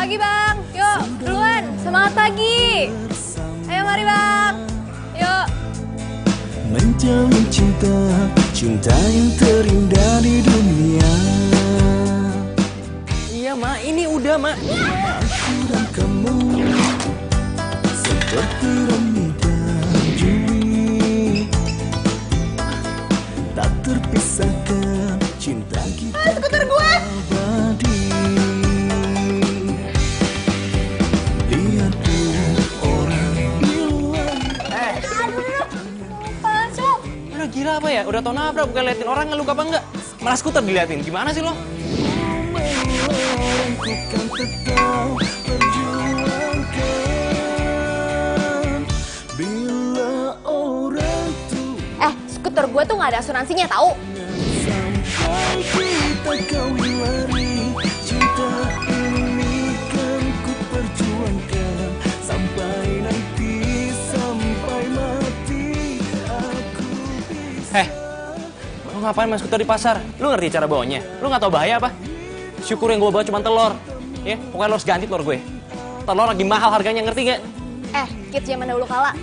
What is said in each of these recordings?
Pagi bang, yuk duluan, semangat pagi. Ayo mari bang, yuk. Menjalin cinta, cinta yang terindah di dunia. Iya mak, ini udah mak. Aku dan kamu seperti Romeo dan Julie, tak terpisahkan cinta kita. Skuter gue. Abadi. Lihat orang di luar. Apaan sih lo? Udah gila apa ya? Udah tau nabrak, bukan liatin orang ngeluka apa enggak? Malah skuter diliatin, gimana sih lo? Ku kan tetap perjuangkan bila orang tua Skuter gue tuh nggak ada asuransinya tahu. sampai kita kawin lari. Cinta ini kan ku perjuangkan sampai nanti, sampai mati aku bisa. Lo ngapain main skuter di pasar? Lo ngerti cara bawanya? Lo nggak tau bahaya apa? Syukur yang gue bawa cuma telur. Ya, pokoknya lo harus ganti telur gue. Telur lagi mahal harganya, ngerti gak? Kids zaman dahulu kala.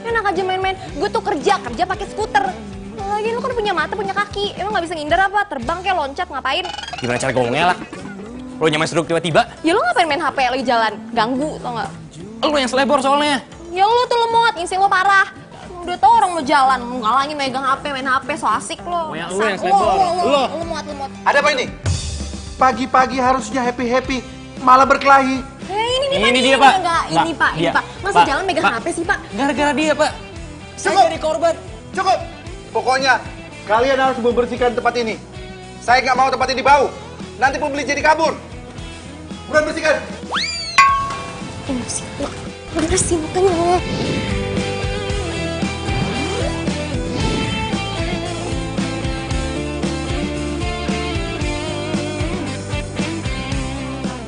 Enak aja main-main. Gue tuh kerja pakai skuter. Lagi lu kan punya mata, punya kaki. Emang nggak bisa ngindar apa? Terbang kayak loncat ngapain? Gimana cara ngomongnya lah? Lo nyampe seduk tiba-tiba? Ya lu ngapain main HP lagi jalan? Ganggu tau nggak? Lo yang selebor soalnya. Ya lu tuh lemot, insting lo parah. Udah tau orang mau jalan, mau ngalangin megang HP, main HP, so asik lo. Oh, yang lu yang selebor. Lu. Lemot. Ada apa ini? Pagi-pagi harusnya happy-happy, malah berkelahi. Ini dia, Pak. Enggak, ini Pak, Pak, ini dia. Pak. Masa Pak, jalan megang Pak. HP sih, Pak? Gara-gara dia, Pak. Saya Cukup. jadi korban. Cukup! Pokoknya, kalian harus membersihkan tempat ini. Saya nggak mau tempat ini bau. Nanti pembeli jadi kabur. Buruan bersihkan. Emosi lo. Beresin makanya.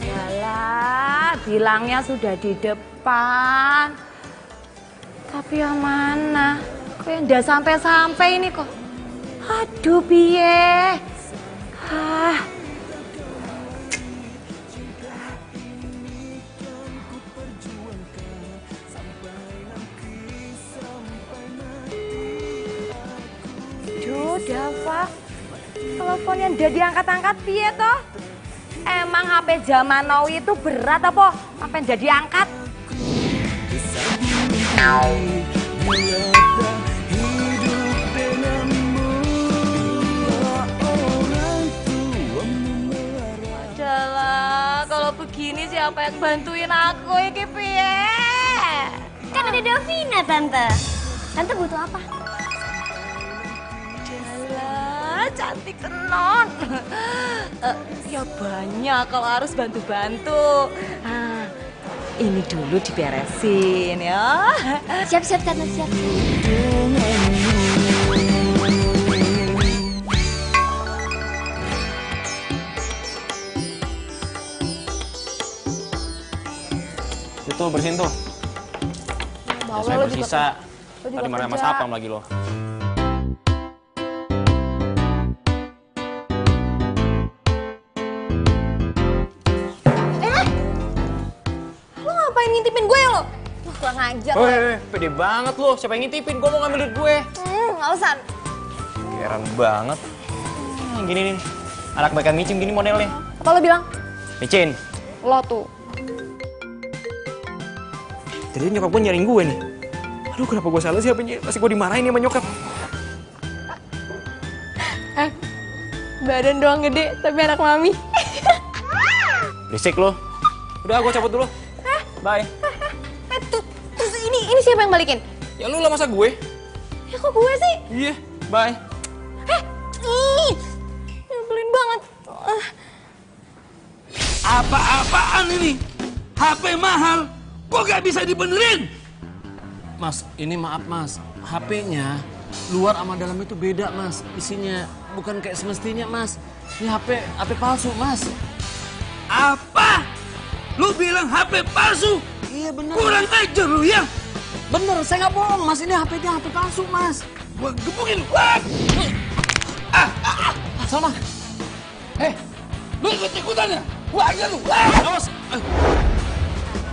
Yalah, bilangnya sudah di depan. Tapi yang mana? Kok yang udah sampai-sampai ini kok. Aduh, piye. Duh, Dava. Teleponnya udah diangkat-angkat piye toh? Emang HP zaman now itu berat apa? Apa yang jadi angkat? Adalah, kalau begini siapa yang bantuin aku iki piye? Kan ada Davina, Tante. Tante butuh apa? Alah, cantik tenon. Ya banyak kalau harus bantu-bantu. Ini dulu diberesin ya. Siap-siap, Tante, siap. Itu bersihin tuh. Bawel Saya lo bersisa. lo juga Tadi marah sama kerja. Sapam lagi lo. Lo ngapain ngintipin gue lo? Wah, kurang ajar lo. Pede banget lo. Siapa yang ngintipin? Gue mau ngambil duit gue. Nggak usah. Heran banget. Gini nih. Anak baikan micin gini modelnya. Apa lo bilang? Micin. Lo tuh. Jadi nyokap gue nyariin gue nih. Aduh, kenapa gue salah sih HP-nya? Pasti gue dimarahin sama nyokap. Badan doang gede, tapi anak mami. Berisik lo. Udah, gue cabut dulu. Bye. Terus ini siapa yang balikin? Ya lu lah, masa gue? Ya kok gue sih? Iya, bye. Ih, nyebelin banget. Apa-apaan ini? HP mahal, kok gak bisa dibenerin? Mas, ini maaf mas, HP-nya luar sama dalam itu beda mas, isinya bukan kayak semestinya mas. Ini HP palsu mas. Apa? Lu bilang HP palsu? Iya bener. Kurang ajar lu ya? Bener, saya nggak bohong mas. Ini HP-nya HP palsu mas. Gua gebukin. Wah! Salma. Lu ikut-ikutan ya? Buangnya lu. Awas.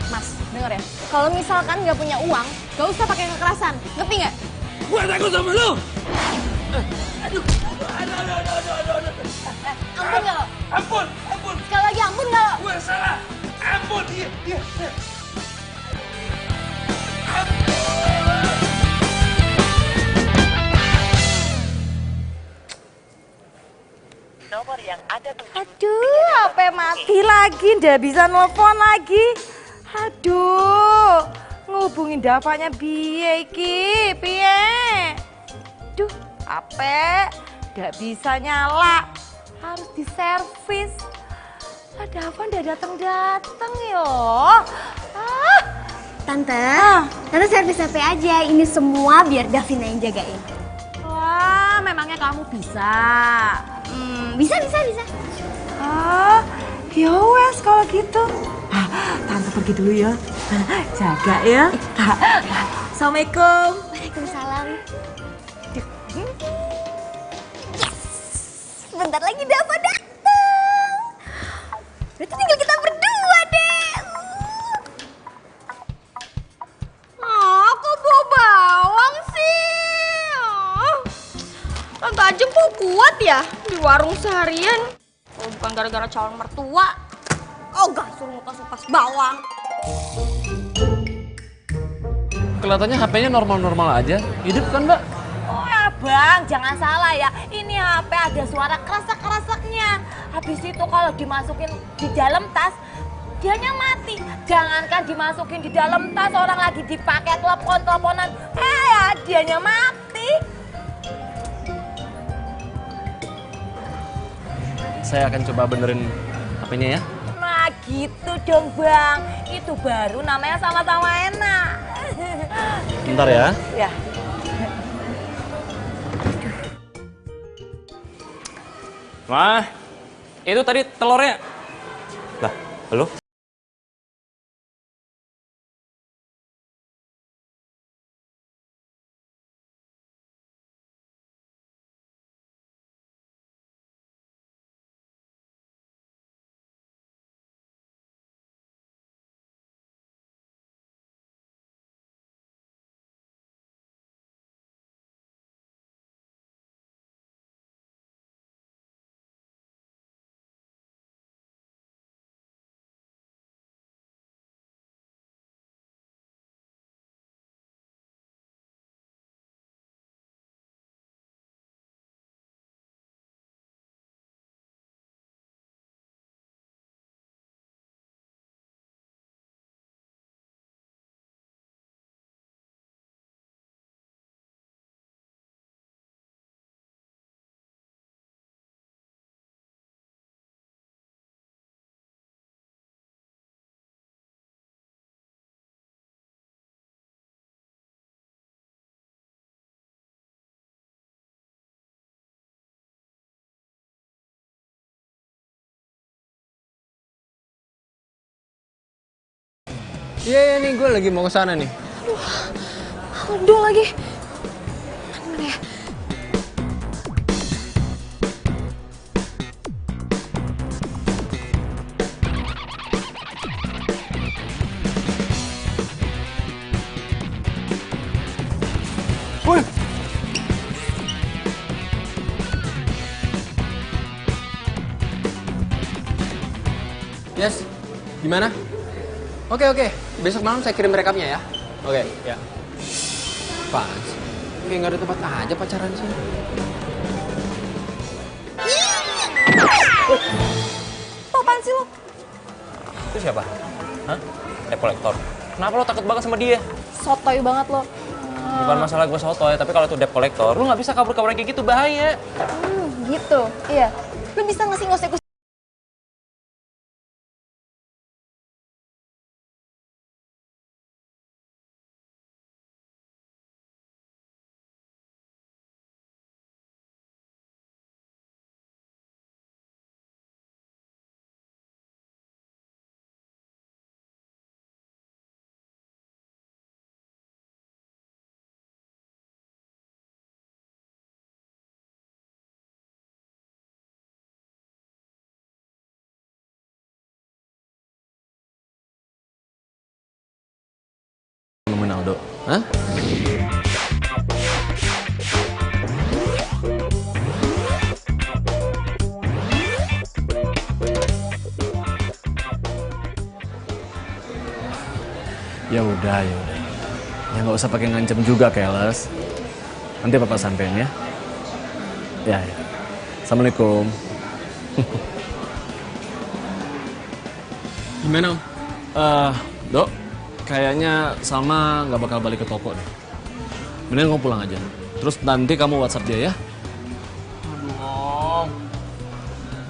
Mas, denger ya. Kalau misalkan nggak punya uang, gak usah pakai kekerasan. Ngerti nggak? Gua takut sama lu. Ampun nggak lo? Ampun, ampun. Sekali lagi ampun nggak lo? Gue salah. Ampun. Iya, iya. Aduh, HP mati lagi, ndak bisa nelfon lagi. Aduh, ngubungin Davanya piye iki? Piye? Duh, HP ndak bisa nyala. Harus diservis. Dava ndak datang-datang yo. Ah, Tante, Tante servis HP aja. Ini semua biar Davina yang jagain. wah, memangnya kamu bisa? Bisa. Ah, ya wes kalau gitu. Tante pergi dulu ya. Jaga ya. Assalamualaikum. Waalaikumsalam. Yes! Bentar lagi Dava datang. Berarti tinggal kita berdua deh. Oh, kok bawa bawang sih? Oh. Tante aja kok kuat ya di warung seharian. Kalau bukan gara-gara calon mertua. Oh, gak suruh ngupas-ngupas bawang. Kelihatannya HP-nya normal-normal aja. Hidup kan, Mbak? Oh ya bang, jangan salah ya. Ini HP ada suara kerasak-kerasaknya. Habis itu kalau dimasukin di dalam tas, dianya mati. Jangankan dimasukin di dalam tas, orang lagi dipakai telepon-teleponan. Ya dianya mati. Saya akan coba benerin HP-nya ya. Nah gitu dong bang. Itu baru namanya sama-sama enak. Bentar ya. Ya. Wah, itu tadi telurnya. Lah, halo? Iya, nih gue lagi mau ke sana nih. Aduh lagi. Mana ya? Woi. Yes, gimana? Oke. Besok malam saya kirim rekapnya ya. Oke, ya. Apaan sih? Kayak nggak ada tempat aja pacaran sih. Apaan sih lo? Itu siapa? Hah? Debt collector. Kenapa lo takut banget sama dia? Sotoy banget lo. Bukan masalah gue sotoy, tapi kalau itu debt collector, lo nggak bisa kabur-kabur kayak gitu, bahaya. Gitu. Iya. Lo bisa nggak sih nggak usah ikut Hah? Ya udah. Ya nggak usah pakai ngancem juga, Keles. Nanti Papa sampein ya. Ya. Assalamualaikum. Gimana, Om? Dok, kayaknya Salma nggak bakal balik ke toko deh. Mending kamu pulang aja. Terus nanti kamu WhatsApp dia ya. Aduh, Om.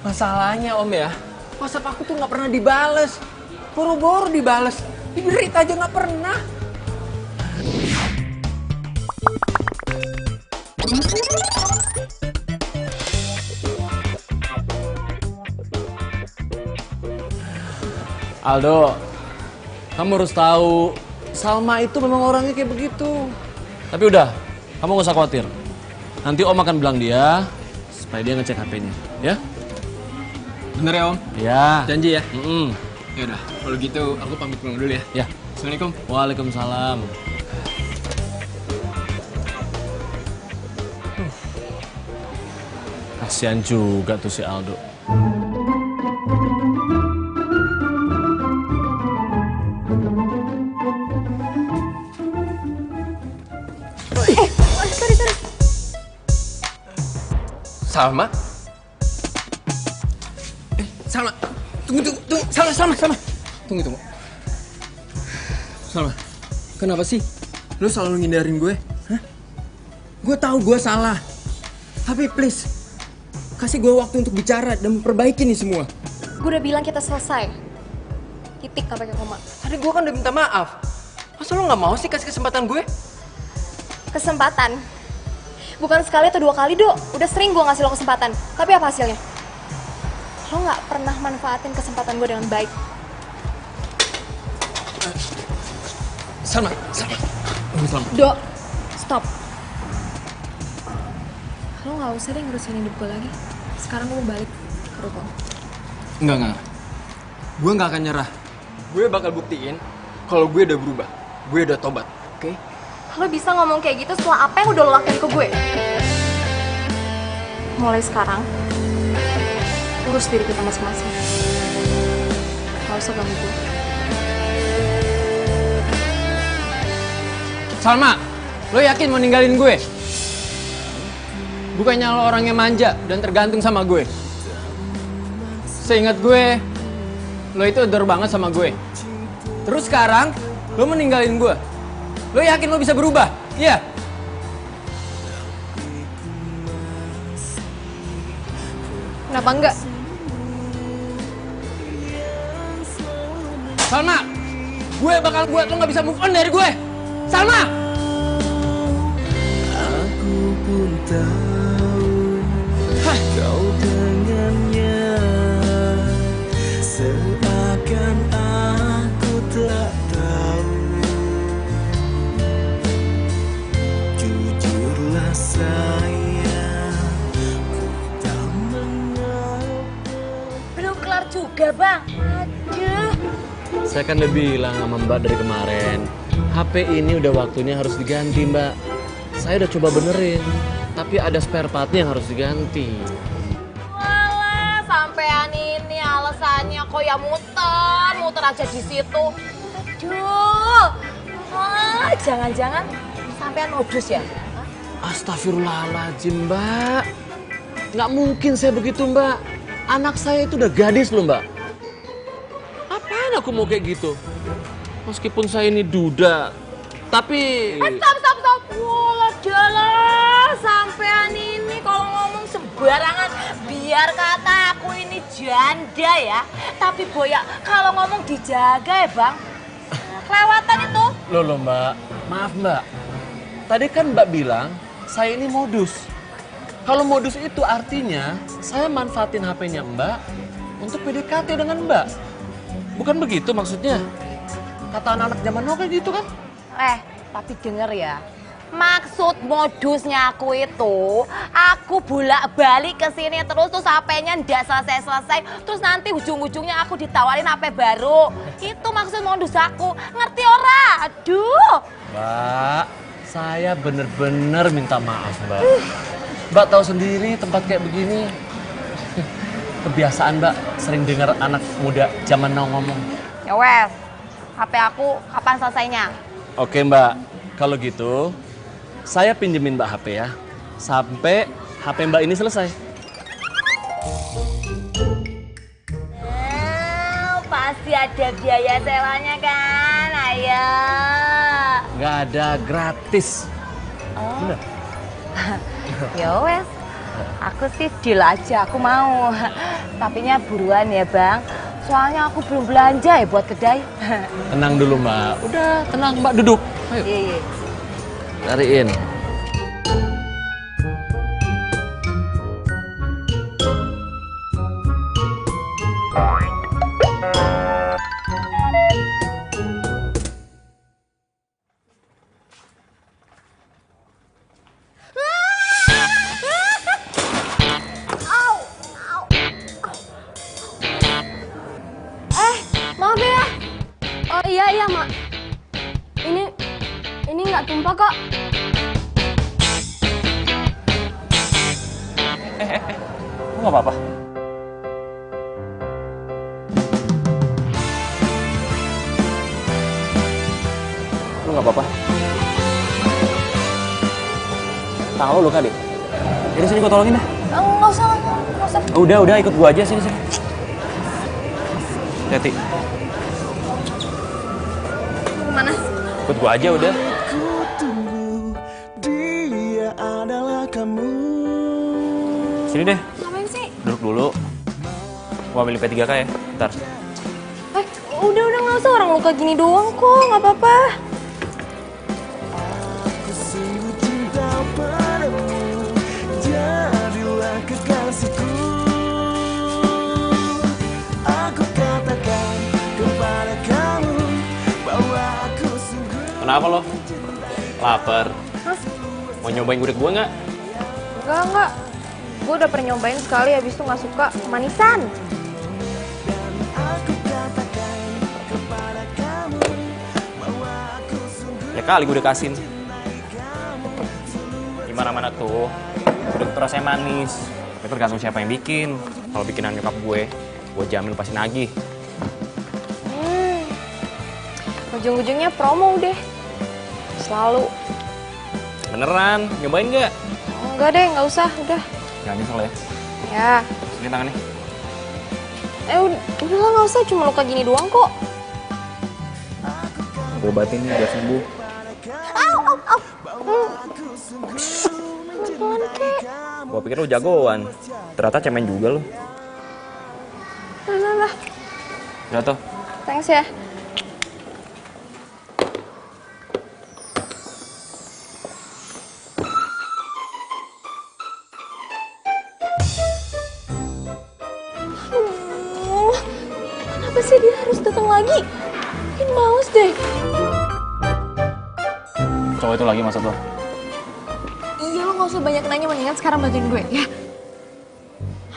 Masalahnya, Om ya, WhatsApp aku tuh nggak pernah dibales. Boro-boro dibales. Di-read aja nggak pernah. Aldo, kamu harus tahu Salma itu memang orangnya kayak begitu. Tapi udah, kamu gak usah khawatir. Nanti Om akan bilang dia supaya dia ngecek HP-nya, ya? Bener ya, Om? Ya. Janji ya? Mm-mm. Ya udah, kalau gitu aku pamit pulang dulu ya. Ya. Assalamualaikum. Waalaikumsalam. Kasian juga tuh si Aldo. Salma? Salma. Tunggu. Salma. Tunggu. Salma, kenapa sih lu selalu ngindarin gue? Hah? Gue tahu gue salah. Tapi please, kasih gue waktu untuk bicara dan memperbaiki nih semua. Gue udah bilang kita selesai. Titik, gak pakai koma. Tadi gue kan udah minta maaf. Masa lu gak mau sih kasih kesempatan gue? Kesempatan? Bukan sekali atau 2 kali, Dok. Udah sering gue ngasih lo kesempatan. Tapi apa hasilnya? Lo gak pernah manfaatin kesempatan gue dengan baik. Salma. Dok, stop. Lo gak usah deh ngurusin hidup gue lagi. Sekarang gue mau balik ke ruko. Enggak. Gue gak akan nyerah. Gue bakal buktiin kalau gue udah berubah. Gue udah tobat, oke? Lo bisa ngomong kayak gitu setelah apa yang udah lo lakuin ke gue? Mulai sekarang, urus diri kita masing-masing. Gak usah ganggu gue. Salma, lo yakin mau ninggalin gue? Bukannya lo orangnya manja dan tergantung sama gue. Seingat gue, lo itu adore banget sama gue. Terus sekarang, lo meninggalin gue. Lo yakin lo bisa berubah? Iya? Kenapa enggak? Salma, gue bakal buat lo gak bisa move on dari gue. Salma! Aku pun tahu kau dengannya, seakan aku tak tahu. Jujurlah sayang, ku tak mengapa. Belum kelar juga, Bang. Aduh. Saya kan udah bilang sama Mbak dari kemarin, HP ini udah waktunya harus diganti, Mbak. Saya udah coba benerin, tapi ada spare partnya yang harus diganti. Walah, sampean ini alasannya kok ya muter aja di situ. Aduh. Wah, jangan-jangan sampean modus ya? Astagfirullahaladzim, Mbak. Nggak mungkin saya begitu, Mbak. Anak saya itu udah gadis loh, Mbak. Apaan aku mau kayak gitu? Meskipun saya ini duda, tapi... Stop. Walah, jalan. Sampean ini kalau ngomong sembarangan, biar kata aku ini janda ya. Tapi Boya, kalau ngomong dijaga ya, Bang. Kelewatan itu. Loh, Mbak. Maaf, Mbak. Tadi kan Mbak bilang, saya ini modus. Kalau modus itu artinya, saya manfaatin HP-nya Mbak untuk PDKT dengan Mbak. Bukan begitu maksudnya? Kata anak-anak zaman now kayak gitu kan? Tapi denger ya, Maksud modusnya aku itu, aku bolak-balik ke sini terus HP-nya ndak selesai-selesai, terus nanti ujung-ujungnya aku ditawarin HP baru. Itu maksud modus aku. Ngerti ora? Aduh. Mbak, saya bener-bener minta maaf, Mbak. Mbak tahu sendiri tempat kayak begini. Kebiasaan, Mbak, sering dengar anak muda zaman now ngomong. Ya wes, HP aku kapan selesainya? Oke, Mbak. Kalau gitu, saya pinjemin Mbak HP ya. Sampai HP Mbak ini selesai. Pasti ada biaya sewanya kan? Ayo. Nggak ada, gratis. Bener. Ya wes, aku sih deal aja, aku mau. Tapinya buruan ya bang, soalnya aku belum belanja ya buat kedai. Tenang dulu, Mbak. Udah, tenang, Mbak. Duduk. Ayo. Iya. Cariin. Maaf ya. Oh iya mak. Ini nggak tumpah kok. Lu nggak apa-apa? Lu nggak apa-apa? Tangan lu luka deh. Jadi sini gua tolongin dah. Nggak usah. Udah ikut gua aja sini. Hati. Mana? Ikut gua aja udah. Ku tunggu, dia adalah kamu. Sini deh, Ngapain sih? duduk dulu. Gua ambil P3K ya, bentar. Udah nggak usah, orang luka gini doang kok, nggak apa-apa. Aku sungguh cinta padamu, jadilah kekasihku. Aku katakan kepada kamu bahwa aku sungguh. Kenapa lo? Lapar? Mau nyobain gudeg gua nggak? Enggak. Gue udah pernah nyobain sekali, habis itu nggak suka kemanisan. Ya kali gue udah kasihin. Gimana mana tuh? Gudeg tuh rasanya manis. Tapi tergantung siapa yang bikin. Kalau bikinan nyokap gue jamin pasti nagih. Ujung-ujungnya promo deh. Selalu. Beneran? Nyobain nggak? Enggak deh, nggak usah, udah. Jangan nyesel ya. Ya. Sini tangannya. Udahlah nggak usah, cuma luka gini doang kok. Gue obatin nih biar sembuh. Pelan kek. Gue pikir lu jagoan. Ternyata cemen juga lu. Lah. Udah tuh. Thanks ya. Aduh, kenapa sih dia harus datang lagi? Bikin males deh. Cowok itu lagi maksud lo? Iya, lo gak usah banyak nanya, mendingan sekarang bantuin gue, ya?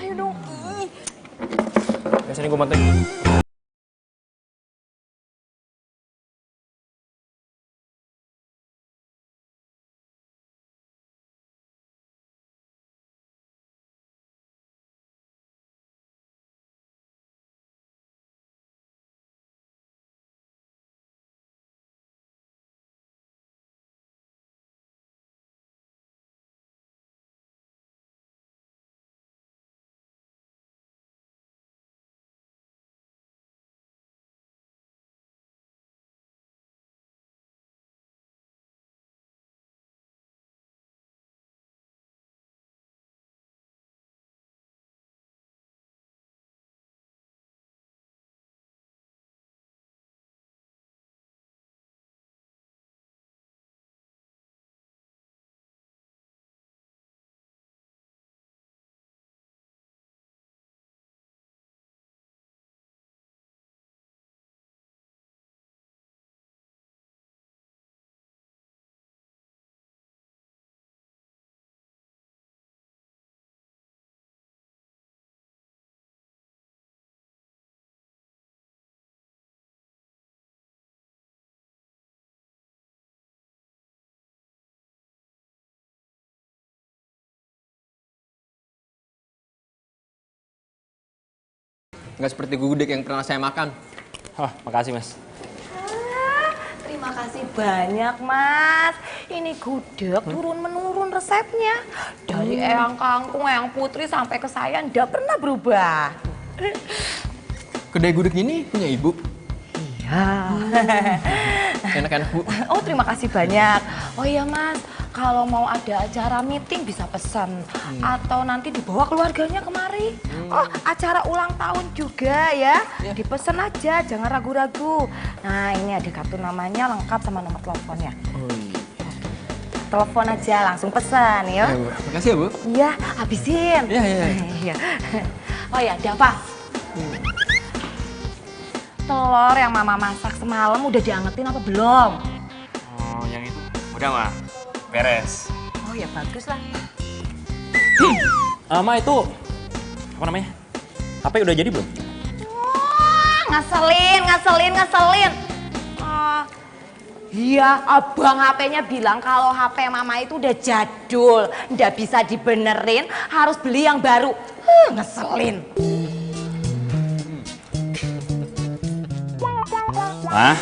Ayo dong, ih. Ya sini gue bantuin. Nggak seperti gudeg yang pernah saya makan. Wah, makasih Mas. Terima kasih banyak, Mas. Ini gudeg turun-menurun resepnya. Dari Eyang Kangkung, Eyang Putri sampai ke saya nggak pernah berubah. Kedai gudeg ini punya ibu? Iya. Enak-enak, Bu. Oh, terima kasih banyak. Oh iya, Mas. Kalau mau ada acara meeting bisa pesan. Atau nanti dibawa keluarganya kemari. Oh, acara ulang tahun juga ya. Dipesan aja, jangan ragu-ragu. Nah, ini ada kartu namanya lengkap sama nomor teleponnya. Oh iya. Telepon aja, langsung pesan ya. Ya, Bu. Makasih ya, Bu. Iya, habisin. Iya, iya. Iya. Oh ya, ada apa? Telur yang Mama masak semalam udah diangetin apa belum? Oh, yang itu. Udah, Ma. Beres. Oh ya, bagus lah. Ma, itu apa namanya? HP udah jadi belum? Wah, ngeselin. Iya, abang HP-nya bilang kalau HP Mama itu udah jadul, nggak bisa dibenerin, harus beli yang baru. Ngeselin. Ma,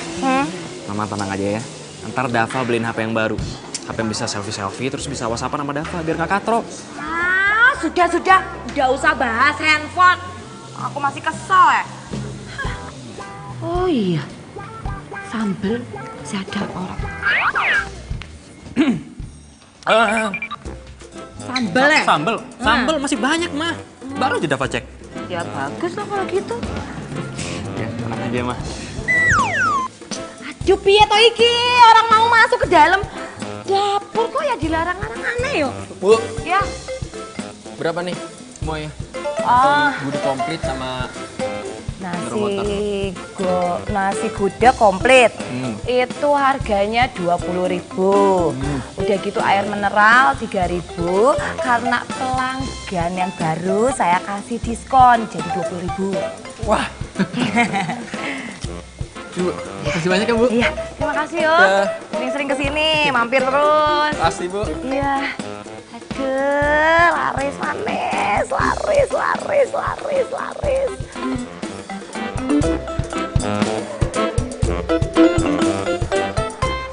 Mama tenang aja ya. Ntar Dava beliin HP yang baru. HP yang bisa selfie-selfie, terus bisa whatsappan sama Dava biar nggak katro. Ah, sudah. Nggak usah bahas handphone. Aku masih kesel ya. Oh iya, sambel masih ada orang. Sambel ya? Sambel masih banyak, Ma. Baru aja Dava cek. Ya bagus lah kalau gitu. Ya, tenang aja, Ma. Aduh, piye to iki? Orang mau masuk ke dalam dapur kok ya dilarang-larang aneh yo. Bu, Ya. berapa nih semuanya? Ah, Gudeg komplit sama nasi gudeg komplit. Itu harganya 20.000. Udah gitu air mineral 3.000. Karena pelanggan yang baru saya kasih diskon jadi 20.000. Wah. Bu, makasih banyak ya, Bu. Iya, terima kasih yo. Ya. Sering-sering kesini, mampir terus. Pasti, Bu. Iya. Aduh, laris manis, laris.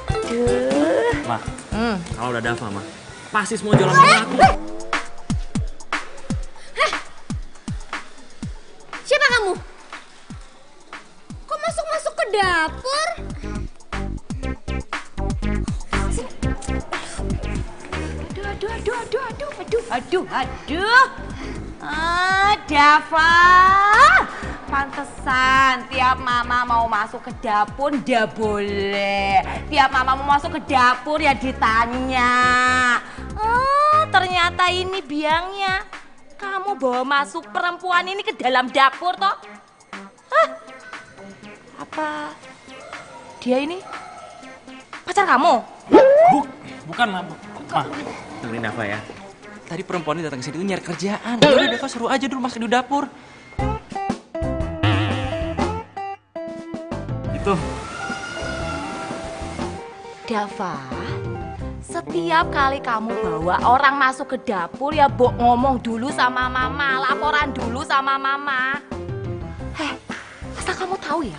Aduh. Ma, kalau udah Dava, Ma, pasti semua jualan sama aku. Siapa kamu? Kok masuk ke dapur? Aduh. Dava. Pantesan tiap Mama mau masuk ke dapur ndak boleh. Tiap Mama mau masuk ke dapur ya ditanya. Ternyata ini biangnya. Kamu bawa masuk perempuan ini ke dalam dapur toh? Hah? Apa dia ini pacar kamu? Bukan, Ma. Ma, dengerin Dava ya. Tadi perempuan ini datang ke sini tuh nyari kerjaan. Udah, Dava suruh aja dulu masuk di dapur. Itu. Dava, setiap kali kamu bawa orang masuk ke dapur ya ngomong dulu sama Mama, laporan dulu sama Mama. Asal kamu tahu ya,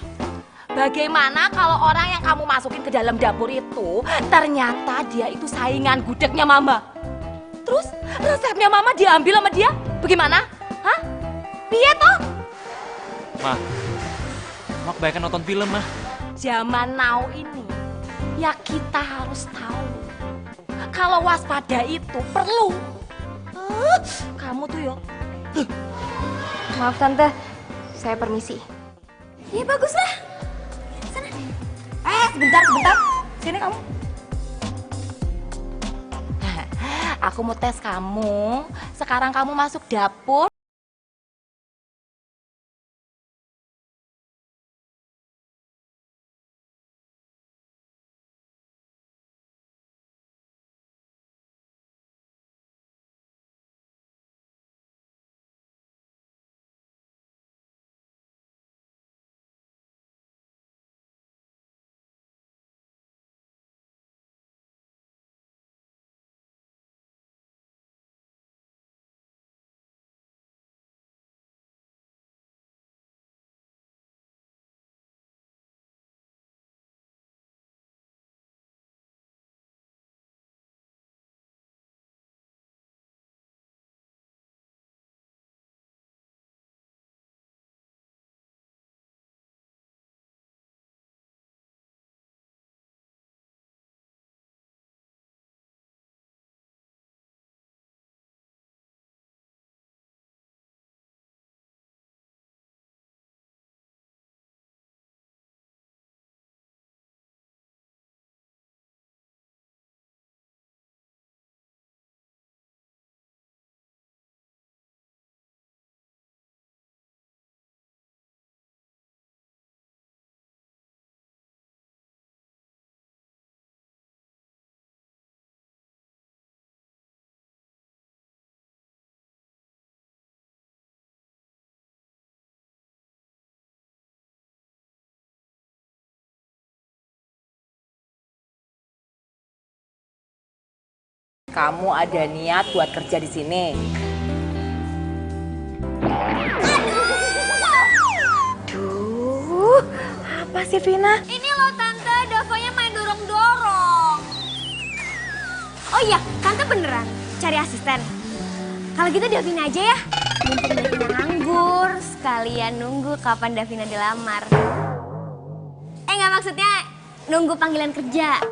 bagaimana kalau orang yang kamu masukin ke dalam dapur itu ternyata dia itu saingan gudegnya Mama. Terus resepnya Mama diambil sama dia, bagaimana? Hah? Piye toh? Ma kebanyakan nonton film, Ma. Zaman now ini, ya kita harus tahu. Kalau waspada itu perlu. Kamu tuh yo. Maaf Tante, saya permisi. Ya baguslah. Sana. Sebentar. Sini kamu. Aku mau tes kamu. Sekarang kamu masuk dapur. Kamu ada niat buat kerja di sini? Duh, apa sih Vina? Ini loh Tante, Davanya main dorong-dorong. Oh iya, Tante beneran cari asisten. Kalau gitu Davina aja ya. Mumpung Davina nganggur, sekalian nunggu kapan Davina dilamar. Nggak maksudnya nunggu panggilan kerja.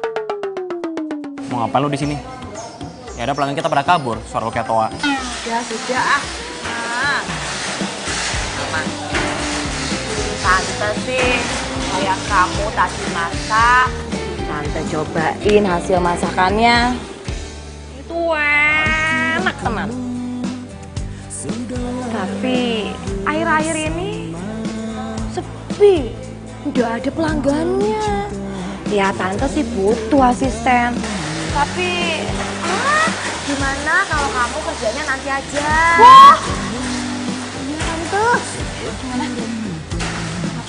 Mau ngapain lu di sini? Ya ada pelanggan kita pada kabur, suara lu kayak toa. Ya sudah ah. Nah. Mama. Tante sih, kayak kamu tadi masak. Tante cobain hasil masakannya. Itu enak teman. Tapi akhir-akhir ini sepi. Udah ada pelanggannya. Ya tante sih butuh asisten. Tapi gimana kalau kamu kerjanya nanti aja? Wah! Iya tante. Gimana?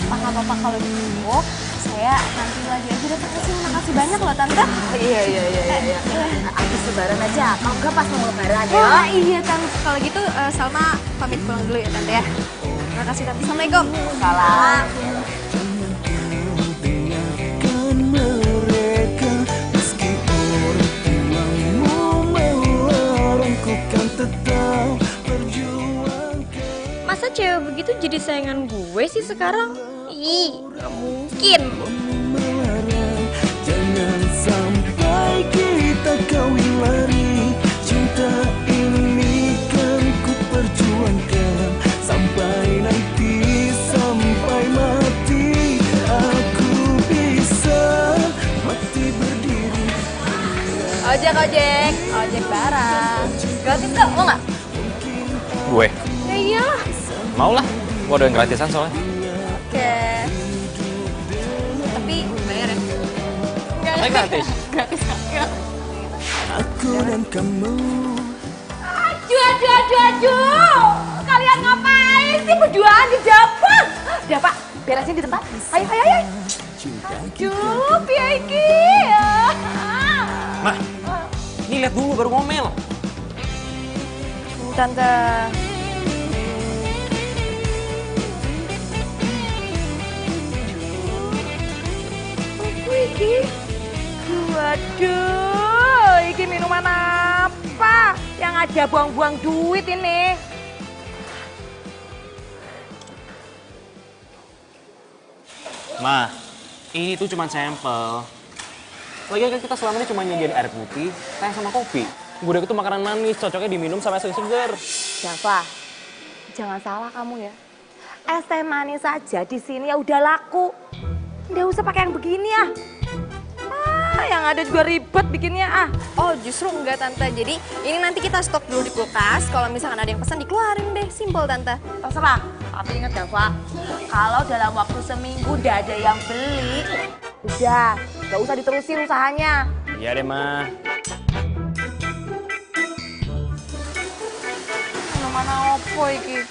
Nggak apa-apa kalau gitu. Saya nanti lagi aja datang ke sini. Makasih banyak loh tante. Iya. Habis lebaran aja. Kalau enggak pas mau lebaran ya. Oh iya tante, kalau gitu Salma pamit pulang dulu ya tante ya. Terima kasih tante. Assalamualaikum. Salam. Dengarkan mereka, meski orang tulangmu melarang, ku kan tetap perjuangkan. Masa cewek begitu jadi sayangan gue sih sekarang? Ih, gak mungkin. Melarang, jangan sampai kita kawin lari. Cinta ini kan ku perjuangkan sampai nanti, sampai mati. Aku bisa mati berdiri. Ojek barang. Gratis kok, mau nggak? Gue? Ya iyalah. Mau lah, gue ada yang gratisan soalnya. Oke. Tapi bayar ya? Katanya gratis. Gratis kok. Ya. Aku dan kamu. Aduh. Kalian ngapain sih berduaan di dapur? Udah Pak, beresin di tempat. Ayo. Aduh, Piaiki. Mah, ini lihat dulu baru ngomel. Tante. Apa iki? Waduh, iki minuman apa? Yang ada buang-buang duit ini. Mah, ini tuh cuma sampel. Lagian kan kita selama ini cuma nyediain air putih, teh sama kopi. Gudeg itu makanan manis, cocoknya diminum sama es seger. Java, jangan salah kamu ya. Es teh manis saja di sini ya udah laku. Nggak usah pakai yang begini ya. Yang ada juga ribet bikinnya ah. Oh justru enggak tante, jadi ini nanti kita stok dulu di kulkas. Kalau misalkan ada yang pesan dikeluarin deh, simple tante. Terserah, tapi ingat Java, kalau dalam waktu seminggu udah ada yang beli, udah, nggak usah diterusin usahanya. Iya deh, Mah. Mana opo iki?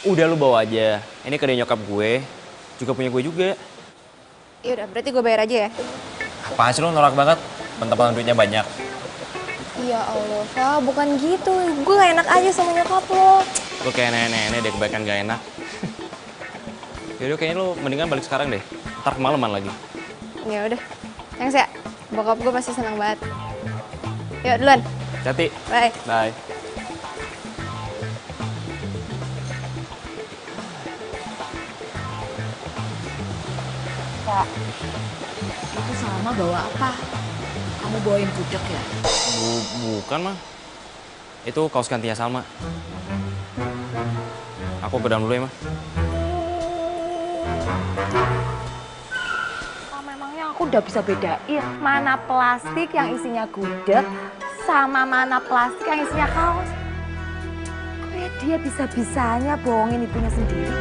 Udah lu bawa aja. Ini ke nyokap gue, juga punya gue juga. Yaudah, berarti gue bayar aja ya. Apaan sih lu norak banget? Mentang-mentang duitnya banyak. Ya Allah, Val, bukan gitu. Gue gak enak aja sama nyokap lo. Lu kayak nenek-nenek deh, kebanyakan gak enak. Yaudah kayaknya lu mendingan balik sekarang deh. Ntar kemalaman lagi. Ya udah, thanks ya. Bokap gue pasti senang banget. Yuk duluan. Hati. Bye. Bye. Kak, itu Salma bawa apa? Kamu bawain gudeg ya? Bukan, mah. Itu kaos gantinya Salma. Aku ke dalam dulu ya, mah. Memangnya aku udah bisa bedain mana plastik yang isinya gudeg sama mana plastik yang isinya kaos. Kayak dia bisa-bisanya bohongin ibunya sendiri.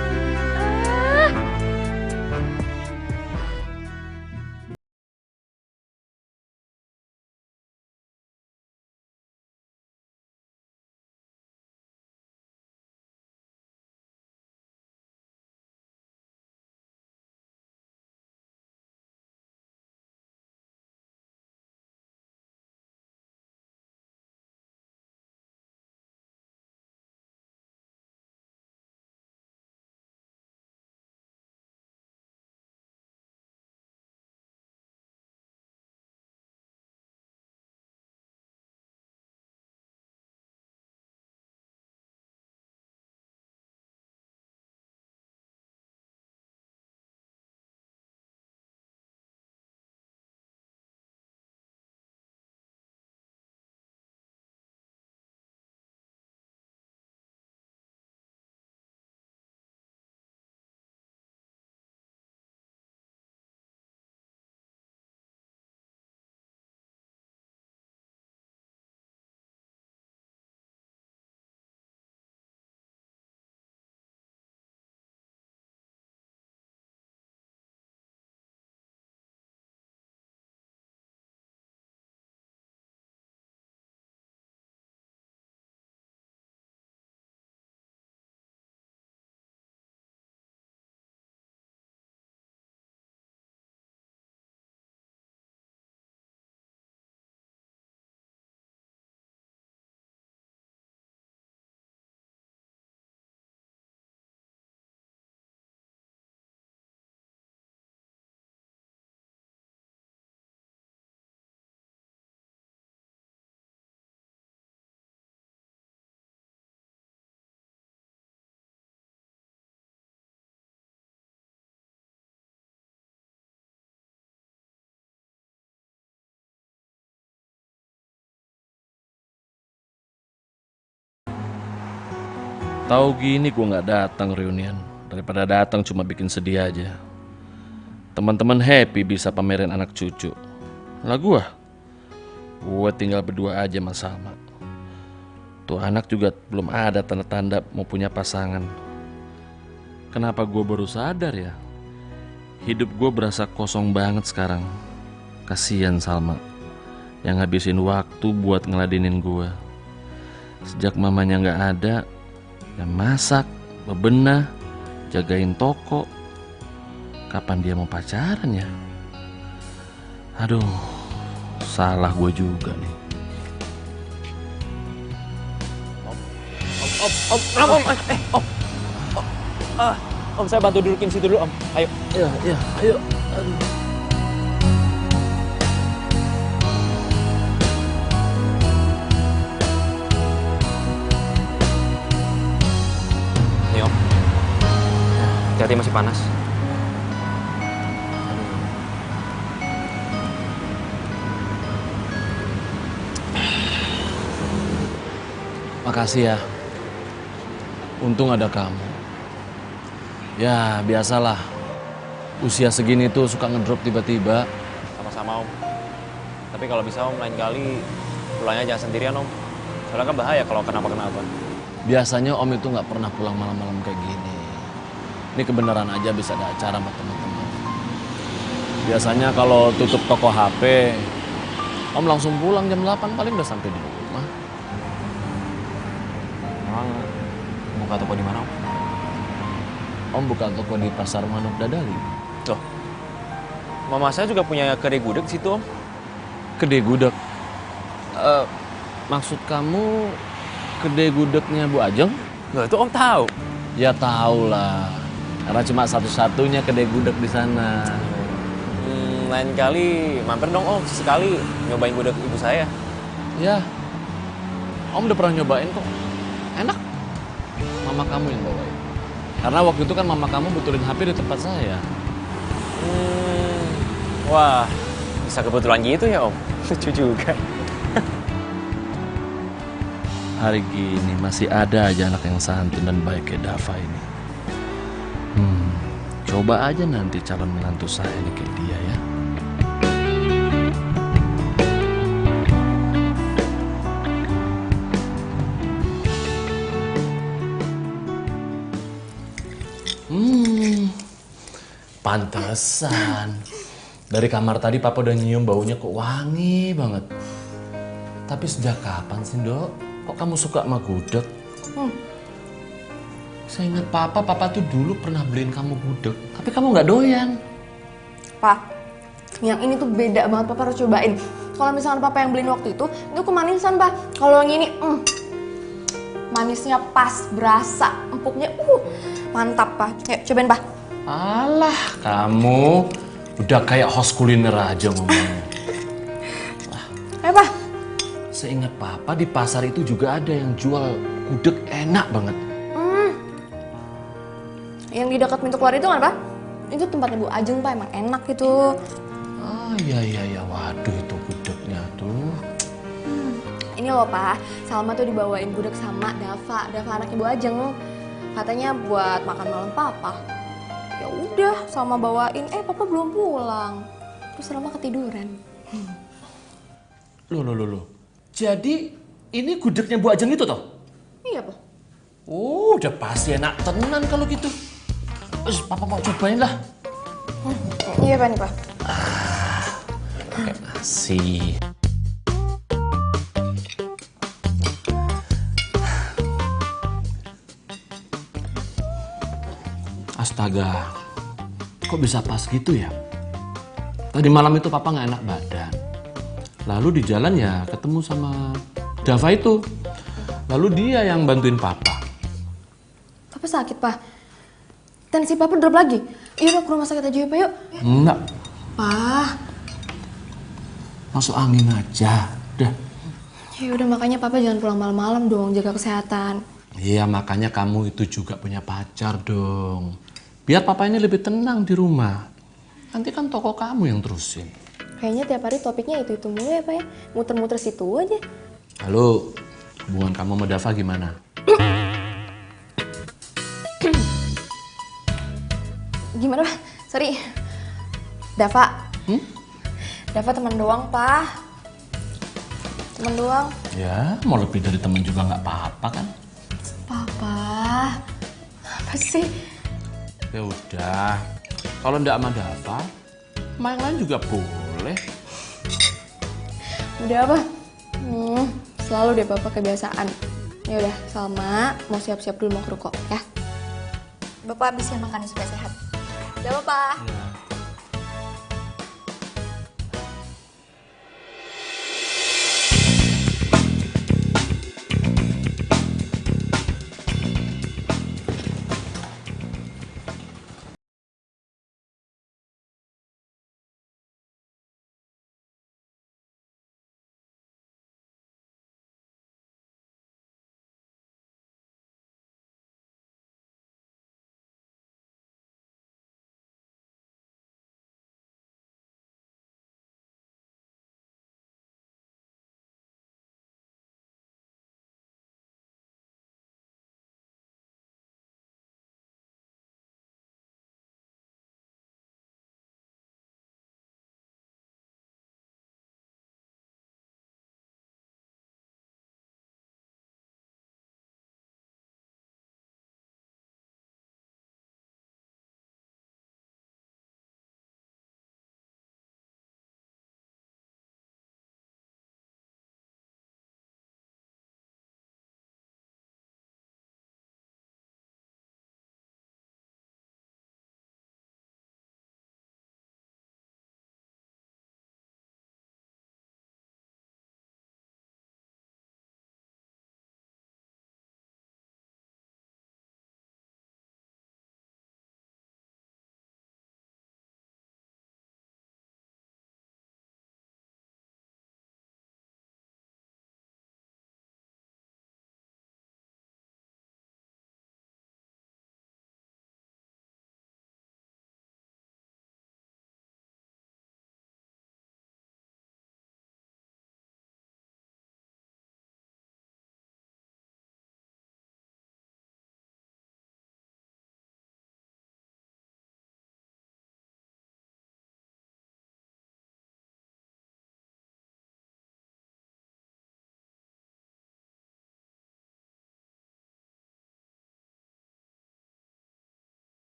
Tahu gini gue nggak datang reunian daripada datang cuma bikin sedih aja. Teman-teman happy bisa pamerin anak cucu. Lah gue tinggal berdua aja sama Salma. Tuh anak juga belum ada tanda-tanda mau punya pasangan. Kenapa gue baru sadar ya? Hidup gue berasa kosong banget sekarang. Kasian Salma yang ngabisin waktu buat ngeladenin gue. Sejak mamanya nggak ada, yang masak, bebenah, jagain toko. Kapan dia mau pacaran ya? Aduh, salah gue juga nih. Om, saya bantu dudukin situ dulu, Om. Ayo. Iya, ayo. Aduh. Nih, Om. Hati-hati masih panas. Makasih ya. Untung ada kamu. Ya, biasalah. Usia segini tuh suka ngedrop tiba-tiba. Sama-sama, Om. Tapi kalau bisa, Om, lain kali pulangnya jangan sendirian, Om. Soalnya kan bahaya kalau kenapa-kenapa. Biasanya Om itu nggak pernah pulang malam-malam kayak gini. Ini kebenaran aja bisa ada acara sama teman-teman. Biasanya kalau tutup toko HP, Om langsung pulang jam 8 paling udah sampai di rumah. Emang buka toko di mana, Om? Om buka toko di Pasar Manuk Dadali. Loh, mama saya juga punya kedai gudeg di situ, Om. Kedai gudeg. Maksud kamu kedai gudegnya Bu Ajeng? Loh, itu Om tahu. Ya tahu lah. Karena cuma satu-satunya kedai gudeg di sana. Lain kali mampir dong Om, sekali nyobain gudeg ibu saya. Ya, Om udah pernah nyobain kok. Enak. Mama kamu yang bawain. Karena waktu itu kan mama kamu betulin HP di tempat saya. Wah, bisa kebetulan gitu ya Om. Lucu juga. Hari gini masih ada aja anak yang santun dan baik kayak Dava ini. Coba aja nanti calon menantu saya ini kayak dia ya. Pantesan. Dari kamar tadi Papa udah nyium baunya kok wangi banget. Tapi sejak kapan sih, Dok? Kok kamu suka sama gudeg? Saya ingat Papa tuh dulu pernah beliin kamu gudeg. Tapi kamu nggak doyan. Pak, yang ini tuh beda banget, Papa harus cobain. Kalau misalnya Papa yang beliin waktu itu kemanisan, Pak. Kalau yang ini, manisnya pas, berasa, empuknya, mantap, Pak. Yuk, cobain, Pak. Alah, kamu udah kayak host kuliner aja ngomongnya. Ayo, Pak. Seingat Papa di pasar itu juga ada yang jual gudeg enak banget. Yang di dekat pintu keluar itu kan, Pak? Itu tempatnya Bu Ajeng, Pak. Emang enak gitu. Oh iya. Waduh itu gudegnya tuh. Ini loh, Pak. Salma tuh dibawain gudeg sama Dava anaknya Bu Ajeng. Katanya buat makan malam Papa. Ya udah, Salma bawain. Papa belum pulang. Terus Salma ketiduran. Loh. Jadi ini gudegnya Bu Ajeng itu toh? Iya, Pak. Udah pasti enak tenan kalau gitu. Terus Papa mau cobain lah. Iya, Pak, nih, Pak. Pakai nasi. Astaga, kok bisa pas gitu ya? Tadi malam itu Papa nggak enak badan. Lalu di jalan ya ketemu sama Dava itu. Lalu dia yang bantuin Papa. Papa sakit, Pak. Tensi Papa drop lagi. Yaudah ke rumah sakit aja ya, Pak, yuk. Enggak, Pak. masuk angin aja. Udah. Ya udah, makanya Papa jangan pulang malam-malam dong, jaga kesehatan. Iya, makanya kamu itu juga punya pacar dong. Biar Papa ini lebih tenang di rumah. Nanti kan toko kamu yang terusin. Kayaknya tiap hari topiknya itu mulu ya, Pak ya. Muter-muter situ aja. Lalu hubungan kamu sama Dava gimana? Gimana, Pak? Sorry. Dava. Dava teman doang, Pak. Teman doang. Ya, mau lebih dari teman juga nggak apa-apa kan? Papa. Apa sih? Ya udah. Kalau ndak sama Dava, main lain juga boleh. Udah apa? Selalu deh Bapak kebiasaan. Ya udah, Salma mau siap-siap dulu mau ke ruko ya. Bapak habisnya makan supaya sehat. Udah, Bapak. Ya.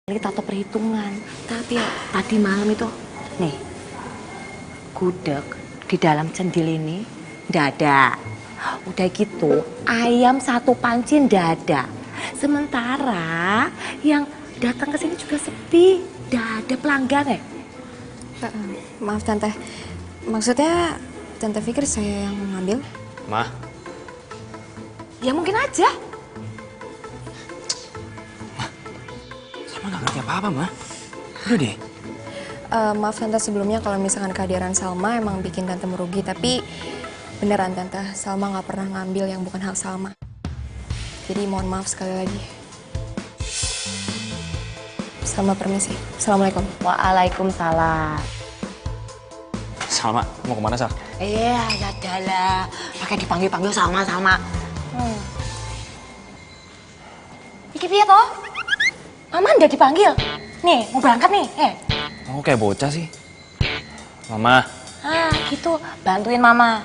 Kita tato perhitungan. Tapi ya, tadi malam itu, nih, gudeg di dalam cendil ini nggak ada. Udah gitu, ayam satu panci nggak ada. Sementara yang datang ke sini juga sepi, nggak ada pelanggan ya. Maaf Tante, maksudnya Tante pikir saya yang ngambil? Mah, Ya mungkin aja. Salma nggak ngerti apa-apa, Mah. Udah deh. Maaf Tante sebelumnya kalau misalkan kehadiran Salma emang bikin Tante merugi, tapi beneran Tante, Salma nggak pernah ngambil yang bukan hak Salma. Jadi mohon maaf sekali lagi. Salma permisi. Assalamualaikum. Waalaikumsalam. Salma, mau kemana, Sal? Iya, ya adalah. Pakai dipanggil-panggil sama-sama. Iki piye toh? Mama udah dipanggil. Nih, mau berangkat nih. Oh, kayak bocah sih. Mama. Ah, gitu. Bantuin Mama.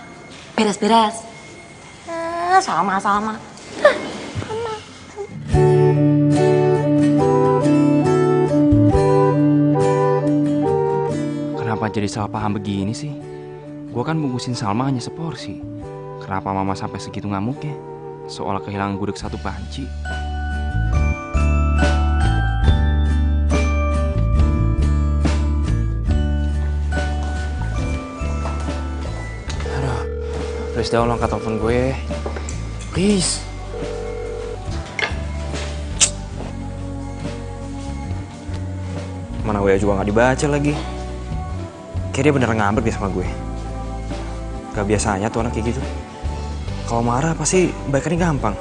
Beres-beres. Sama-sama. Kenapa jadi salah paham begini sih? Gua kan bungkusin Salma hanya seporsi. Kenapa Mama sampai segitu ngamuknya? Seolah kehilangan gudeg satu panci. Aduh, please dong lo angkat telepon gue. Please. Mana gue juga nggak dibaca lagi. Kayak dia beneran ngambek deh sama gue. Gak biasanya tuh anak kayak gitu. Kalau marah pasti baikannya gampang.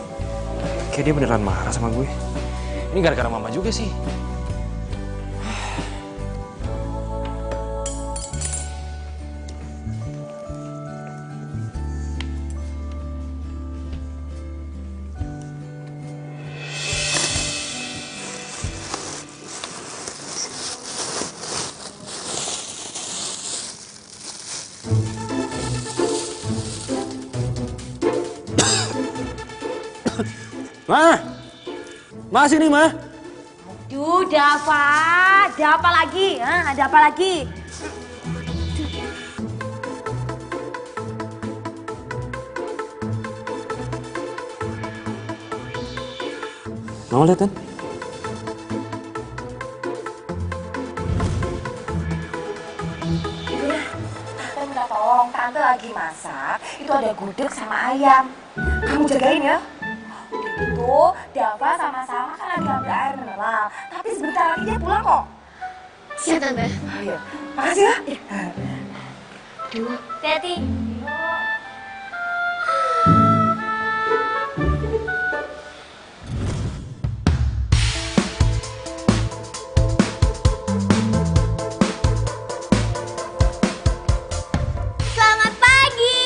Kayak dia beneran marah sama gue. Ini gara-gara Mama juga sih. Ma, sini, Ma. Duh, Dava. Ada apa lagi? Ada apa lagi? Mama lihat kan? Tante minta tolong, Tante lagi masak. Itu ada gudeg sama ayam. Kamu jagain ya. Udah gitu, Dava sama-sama kan lagi ambil air mineral. Tapi sebentar lagi dia pulang kok. Siap Tante. Iya. Makasih ya. Duh, hati-hati. Selamat pagi.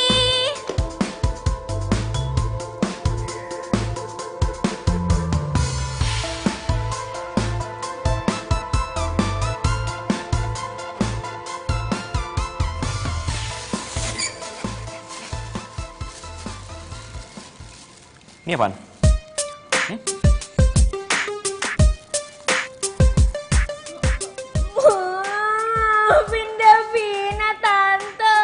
Ini apaan? Vina, Tante.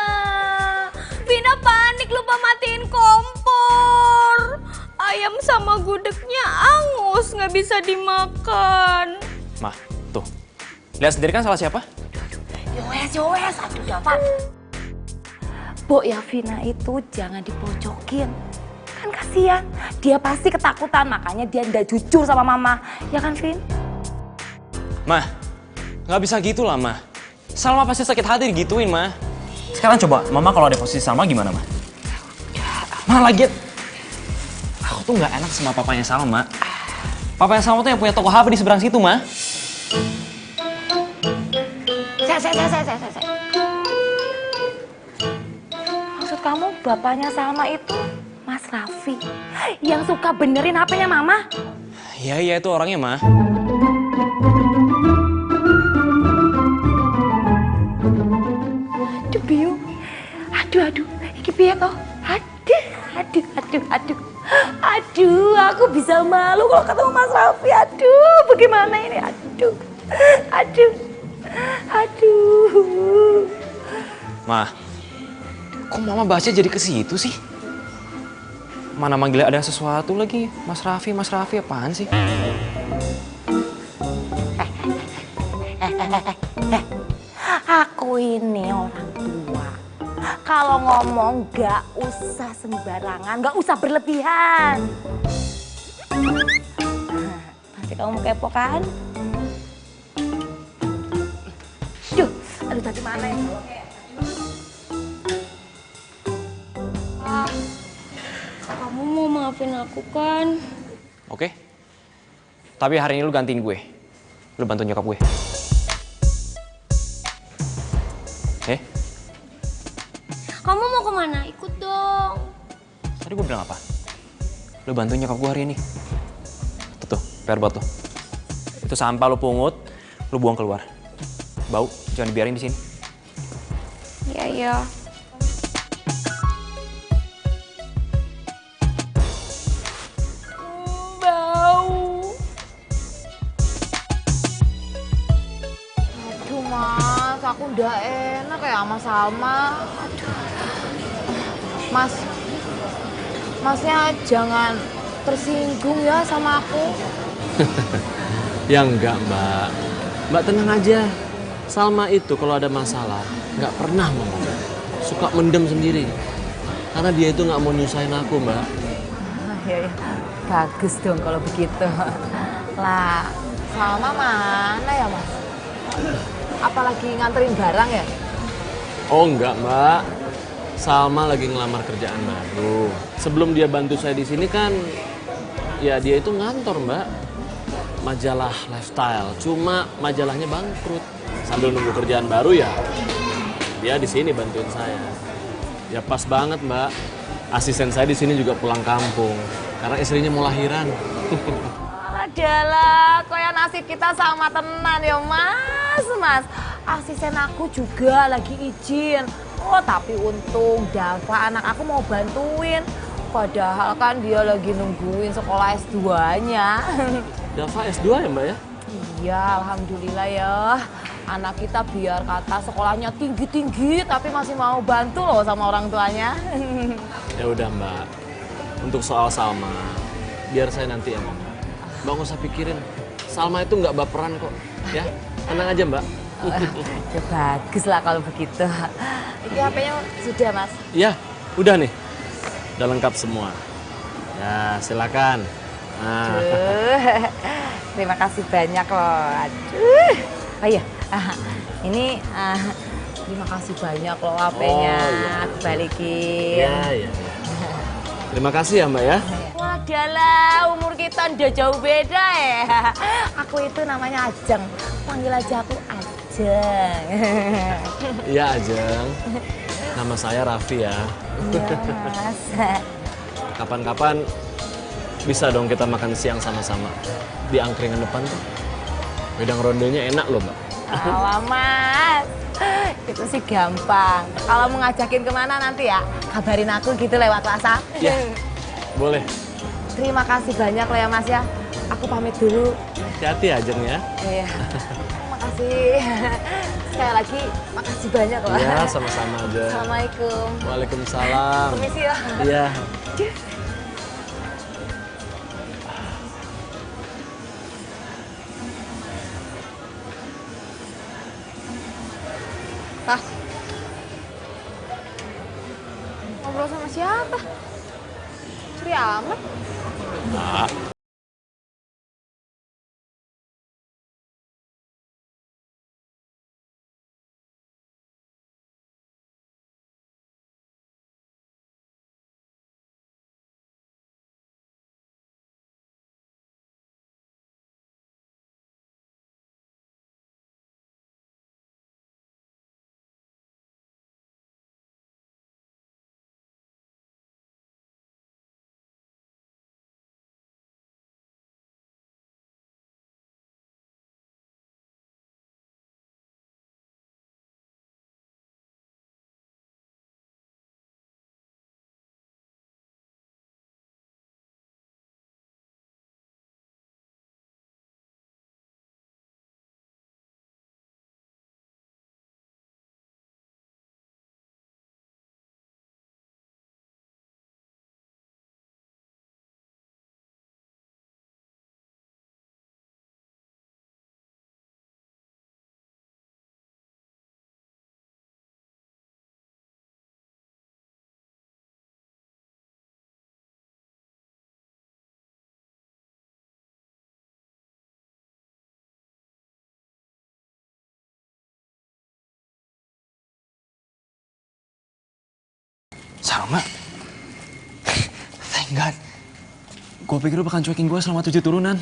Vina panik lupa matiin kompor. Ayam sama gudegnya angus, nggak bisa dimakan. Ma, tuh. Lihat sendiri kan salah siapa? Yowes. Aduh, Dava. Bo, ya Vina itu jangan dipojokin. Kan kasihan. Dia pasti ketakutan, makanya dia nggak jujur sama Mama. Ya kan, Vin? Ma, nggak bisa gitu lah, Ma. Salma pasti sakit hati digituin, Ma. Sekarang coba, Mama kalau ada posisi Salma gimana, Ma? Ma, lagi aku tuh nggak enak sama papanya Salma. Papanya Salma tuh yang punya toko HP di seberang situ, Ma. Saya. Maksud kamu bapaknya Salma itu Mas Raffi yang suka benerin HP-nya Mama? Iya, itu orangnya, Ma. Aduh, Biu. Aduh. Iki piye toh? Aduh. Aduh, aku bisa malu kalau ketemu Mas Raffi. Aduh, bagaimana ini? Aduh, aduh, aduh. Ma, kok mama bahasnya jadi ke situ sih? Mana manggilnya ada sesuatu lagi? Mas Raffi apaan sih? Aku ini orang tua. Kalau ngomong gak usah sembarangan, gak usah berlebihan. Pasti kamu kepo kan? Duh, aduh tadi mana ya? Kamu mau maafin aku kan? Oke. Tapi hari ini lu gantiin gue. Lu bantu nyokap gue. Kamu mau kemana? Ikut dong. Tadi gue bilang apa? Lu bantu nyokap gue hari ini. Tuh, PR buat tuh. Itu sampah lu pungut, lu buang keluar. Bau, jangan dibiarin di sini. Iya, iya. Bau. Aduh Mas, aku udah enak ya sama Salma. Aduh. Mas, Masnya jangan tersinggung ya sama aku. Ya enggak, Mbak. Mbak tenang aja. Salma itu kalau ada masalah nggak pernah ngomong. Suka mendem sendiri. Karena dia itu nggak mau nyusahin aku, Mbak. Ya, bagus dong kalau begitu. Lah, Salma mana ya Mas? Apalagi nganterin barang ya? Oh enggak, Mbak. Salma lagi ngelamar kerjaan baru. Sebelum dia bantu saya di sini kan, ya dia itu ngantor, Mbak. Majalah lifestyle. Cuma majalahnya bangkrut. Sambil nunggu kerjaan baru ya, dia di sini bantuin saya. Ya pas banget, Mbak. Asisten saya di sini juga pulang kampung karena istrinya mau lahiran. Adalah, kayak nasib kita sama tenan ya Mas. Asisten aku juga lagi izin. Oh tapi untung Dava anak aku mau bantuin. Padahal kan dia lagi nungguin sekolah S2-nya. Dava S2 ya, Mbak ya? Iya, alhamdulillah ya. Anak kita biar kata sekolahnya tinggi-tinggi tapi masih mau bantu loh sama orang tuanya. Ya udah, Mbak. Untuk soal Salma, biar saya nanti yang ngomong. Mbak nggak usah pikirin. Salma itu nggak baperan kok. Ya, tenang aja, Mbak. Ya bagus lah kalau begitu. Ini HP-nya sudah, Mas? Iya, udah nih. Udah lengkap semua. Ya, silakan. Nah. Aduh, terima kasih banyak loh. Aduh. Oh iya, ini terima kasih banyak loh HP-nya. Oh, iya. Aku balikin. Iya. Terima kasih ya, Mbak ya. Wadalah, umur kita udah jauh beda ya. Aku itu namanya Ajeng. Panggil aja aku Ajeng. Iya, Ajeng. Nama saya Raffi ya. Iya, Mas. Kapan-kapan bisa dong kita makan siang sama-sama di angkringan depan tuh. Wedang rondenya enak loh, Mbak. Alah, Mas. Itu sih gampang. Kalau mau ngajakin kemana nanti ya, kabarin aku gitu lewat WhatsApp. Ya, boleh. Terima kasih banyak loh ya Mas ya. Aku pamit dulu. Hati-hati Ajeng ya. Iya. Makasih. Sekali lagi makasih banyak loh. Iya, sama-sama aja. Assalamualaikum. Waalaikumsalam. Permisi ya. Iya. Pak. Ngobrol sama siapa? Ceri amat. Nah, Salma? Thank God. Gue pikir lu bakal cuekin gue selama 7 turunan.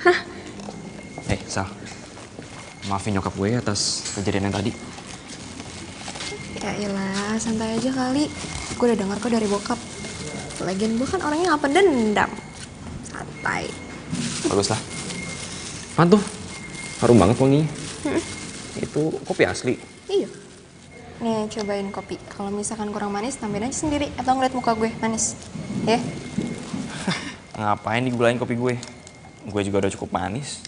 Hah? Sal. Maafin nyokap gue atas kejadian yang tadi. Ya iyalah, santai aja kali. Gue udah dengar kok dari bokap. Lagian gue kan orangnya gak pendendam. Santai. Bagus lah. Apaan tuh? Harum banget wanginya. Itu kopi asli. Iya. Nih, cobain kopi. Kalau misalkan kurang manis, tambahin aja sendiri. Atau ngeliat muka gue manis. Ya? Ngapain digulain kopi gue? Gue juga udah cukup manis.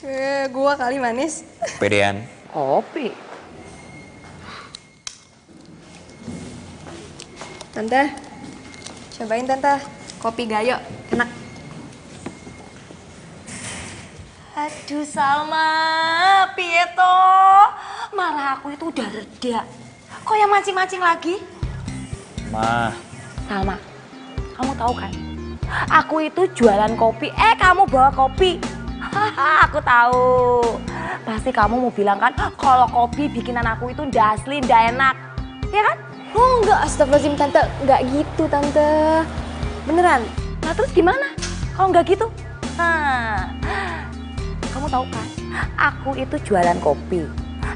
Gue kali manis. Pedean. Kopi. Tante, cobain Tante. Kopi Gayo, enak. Aduh Salma, piye to? Marah aku itu udah reda. Kok yang mancing-mancing lagi? Ma. Salma, kamu tahu kan? Aku itu jualan kopi, kamu bawa kopi. Haha, aku tahu. Pasti kamu mau bilang kan, kalau kopi bikinan aku itu ndak asli, ndak enak. Ya kan? Oh enggak, astagfirullahaladzim Tante. Enggak gitu Tante. Beneran. Nah terus gimana? Kalau nggak gitu? Kamu tahu kan, aku itu jualan kopi.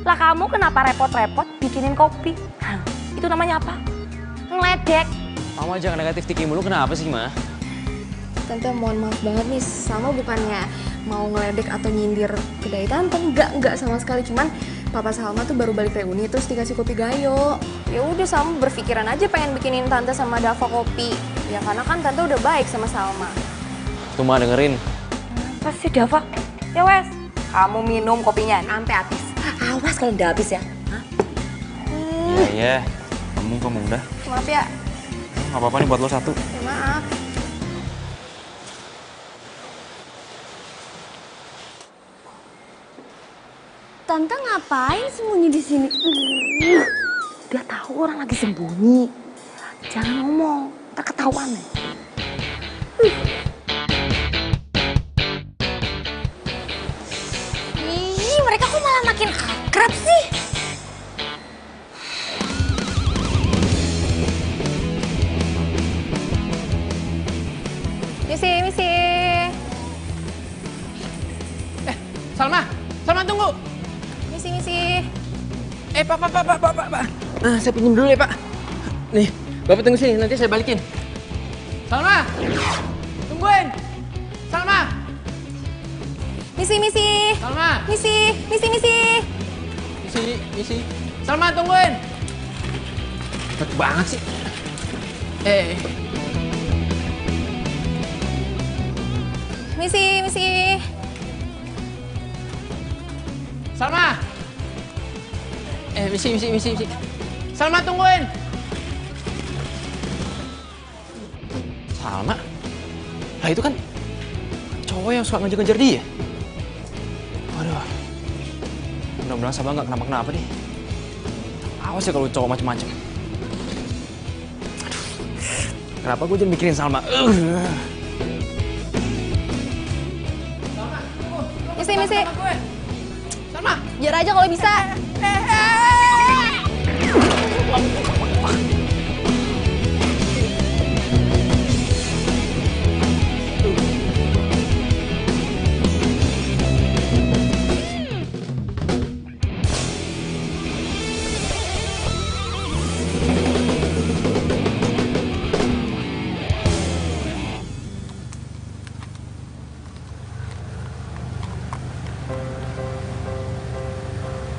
Lah kamu kenapa repot-repot bikinin kopi? Itu namanya apa? Ngeledek. Mama jangan negatif thinking mulu, kenapa sih, Ma? Tante mohon maaf banget nih, Salma bukannya mau ngeledek atau nyindir kedai Tante. Enggak sama sekali. Cuman Papa Salma tuh baru balik reuni terus dikasih kopi Gayo. Ya udah Salma berpikiran aja pengen bikinin Tante sama Dava kopi. Ya karena kan Tante udah baik sama Salma. Tuh Ma dengerin. Pasti Dava. Ya wes, kamu minum kopinya sampai habis. Awas kalau udah habis ya. Iya. Kamu udah. Maaf ya. Gak apa-apa nih buat lo satu. Ya, maaf. Tante ngapain sembunyi di sini? Dia tahu orang lagi sembunyi. Jangan ngomong, ntar ketahuan nih. Ih, mereka kok malah makin akrab sih? Misi. Salma tunggu. Misi. Pak. Nah, saya pinjam dulu ya, Pak. Nih, Bapak tunggu sini, nanti saya balikin. Salma! Tungguin! Salma! Misi. Salma! Misi. Misi. Salma, tungguin! Cepet banget sih. Misi. Salma! Misi. Salma, tungguin! Salma? Lah itu kan cowok yang suka ngejar-ngejar dia. Waduh. Mudah-mudahan Sabah nggak kenapa-kenapa deh. Awas ya kalau cowok macem-macem. Aduh. Kenapa gue jadi mikirin Salma? Misi. Salma! Jar aja kalau bisa.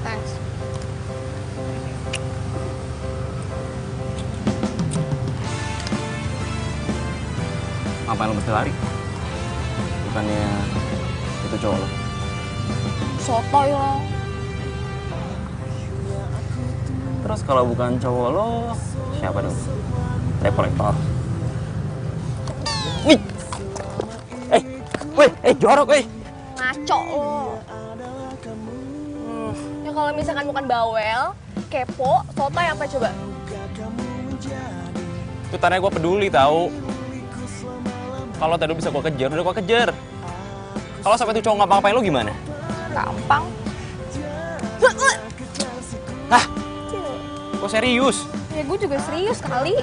Thanks. Ngapain lo mesti lari? Bukannya itu cowok lo? Sotoy lo. Terus kalau bukan cowok lo, siapa dong? Repolektor. Wih! Jorok, Ngaco lo. Ya kalau misalkan bukan bawel, kepo, sotoy apa coba? Itu tanya gue peduli tahu. Kalau tadi bisa gue kejar, udah gue kejar. Kalau sampai itu cowok ngapa-ngapain lo gimana? Gampang. Hah? Gue serius. Ya gue juga serius kali.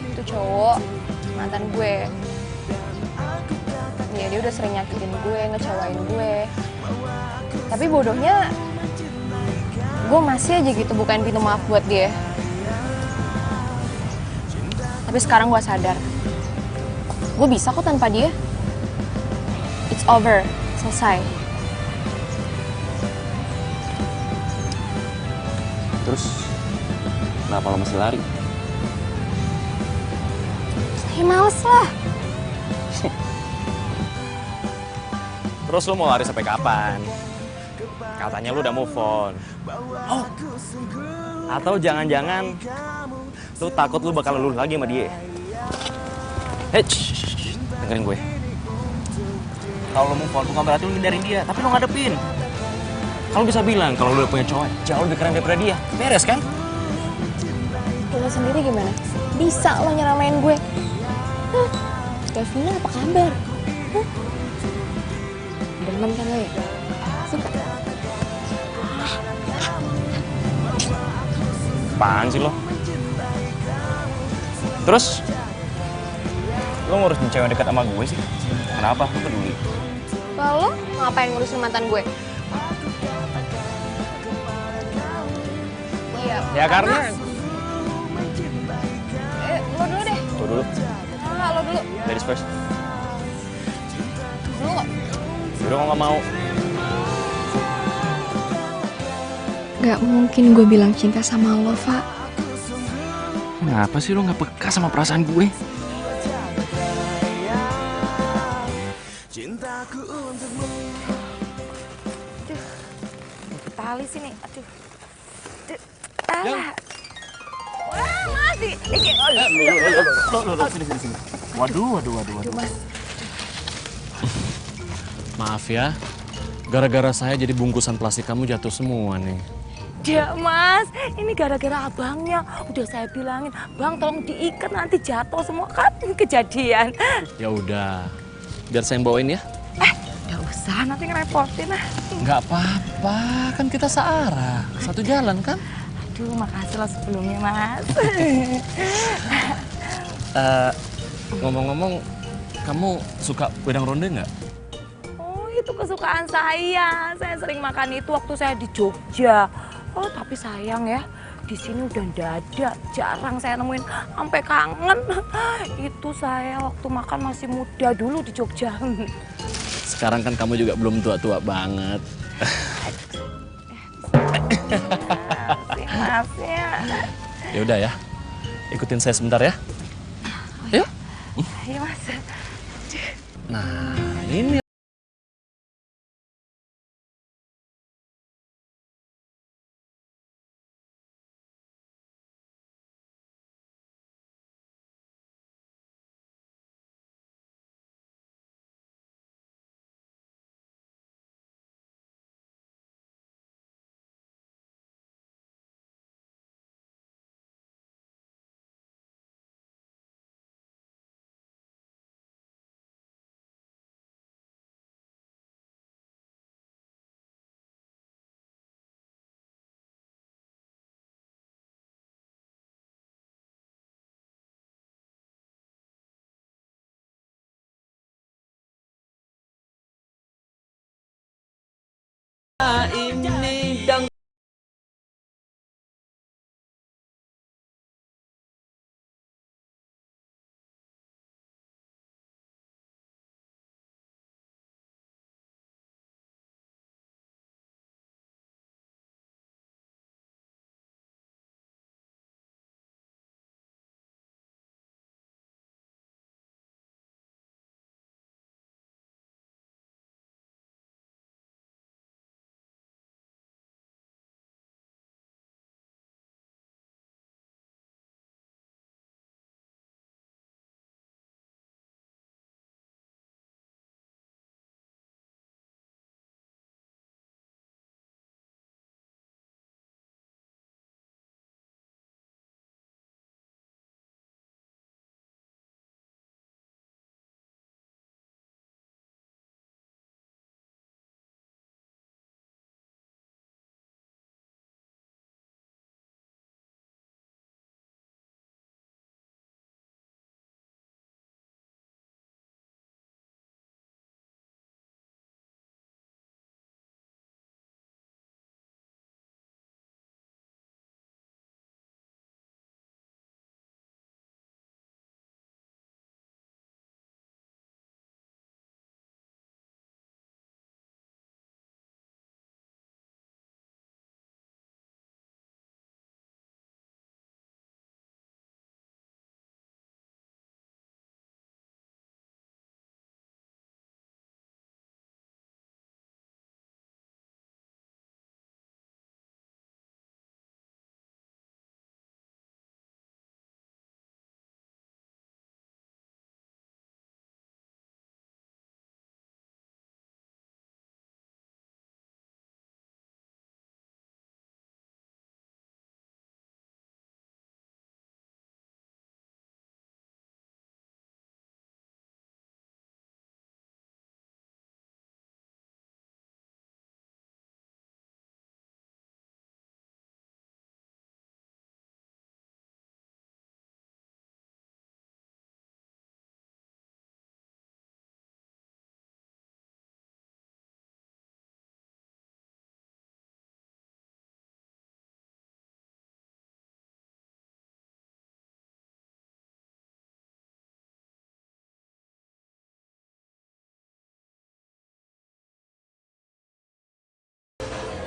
Itu cowok, mantan gue. Ya dia udah sering nyakitin gue, ngecewain gue. Tapi bodohnya, gue masih aja gitu bukain pintu maaf buat dia. Tapi sekarang gue sadar, gue bisa kok tanpa dia. It's over, selesai. Terus, kenapa lo masih lari? Ya males lah. Terus lo mau lari sampai kapan? Katanya lo udah move on. Oh, atau jangan-jangan lo takut lo bakal luluh lagi sama dia? Hei, dengerin gue. Kalau lo move on bukan berarti lo ngindarin dia, tapi lo ngadepin. Kalau bisa bilang kalau lo udah punya cowok jauh lebih keren daripada dia, beres kan? Lo sendiri gimana? Bisa lo nyeramain gue? Hah? Davina apa kabar? Hah? Demen kan lo ya? Suka? Apaan sih lo? Terus, lo ngurusin cewek dekat sama gue sih? Kenapa? Lo peduli? Lalu ngapain ngurusin mantan gue? Iya. Ya karena... Lo dulu deh. Tuh dulu, Ah, lo dulu. ladies first. Dulu kok. Yaudah kok gak mau. Gak mungkin gue bilang cinta sama lo, Fa. Kenapa sih lo gak peka sama perasaan gue? Tali sini, aduh. Alah. Wah, masih. Sini. Waduh. Maaf ya, gara-gara saya jadi bungkusan plastik kamu jatuh semua nih. Ya mas, ini gara-gara abangnya. Udah saya bilangin, bang tolong diikat nanti jatuh semua kan kejadian. Ya udah, biar saya yang bawain ya. Gak usah, nanti ngerepotin lah. Nggak apa-apa, kan kita searah, satu jalan kan? Aduh, makasih lo sebelumnya mas. Ngomong-ngomong, kamu suka wedang ronde nggak? Oh itu kesukaan saya sering makan itu waktu saya di Jogja. Oh tapi sayang ya, di sini udah nggak ada, jarang saya nemuin, sampai kangen. Itu saya waktu makan masih muda dulu di Jogja. Sekarang kan kamu juga belum tua-tua banget. Maaf ya. Ya udah ya, ikutin saya sebentar ya. Yuk. Iya mas. Nah, ini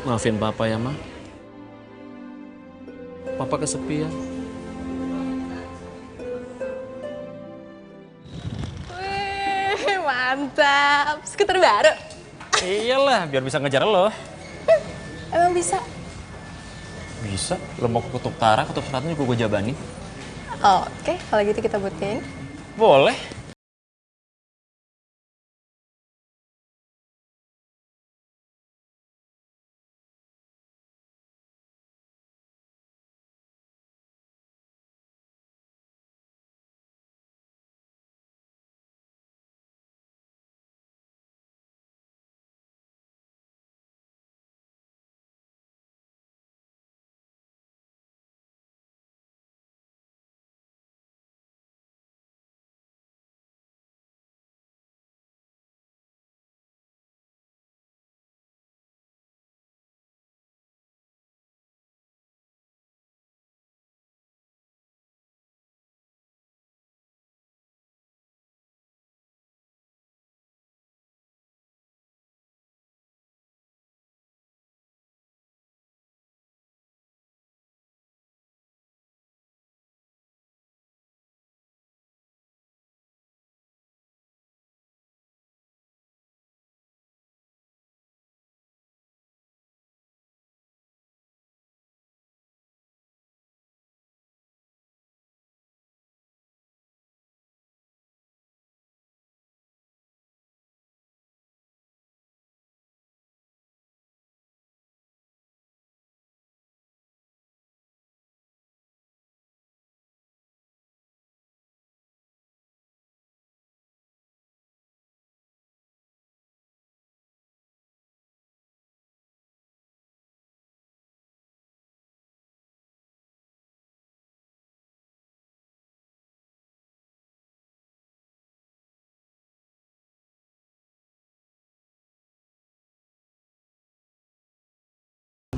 Maafin Papa ya, Ma. Papa kesepian. Wih, mantap. Skuter baru. Iyalah, biar bisa ngejar lo. Emang bisa? Bisa, lo mau ke Kutub Utara, Kutub Selatan juga gue jabanin. Oke, kalau gitu kita buktiin. Boleh.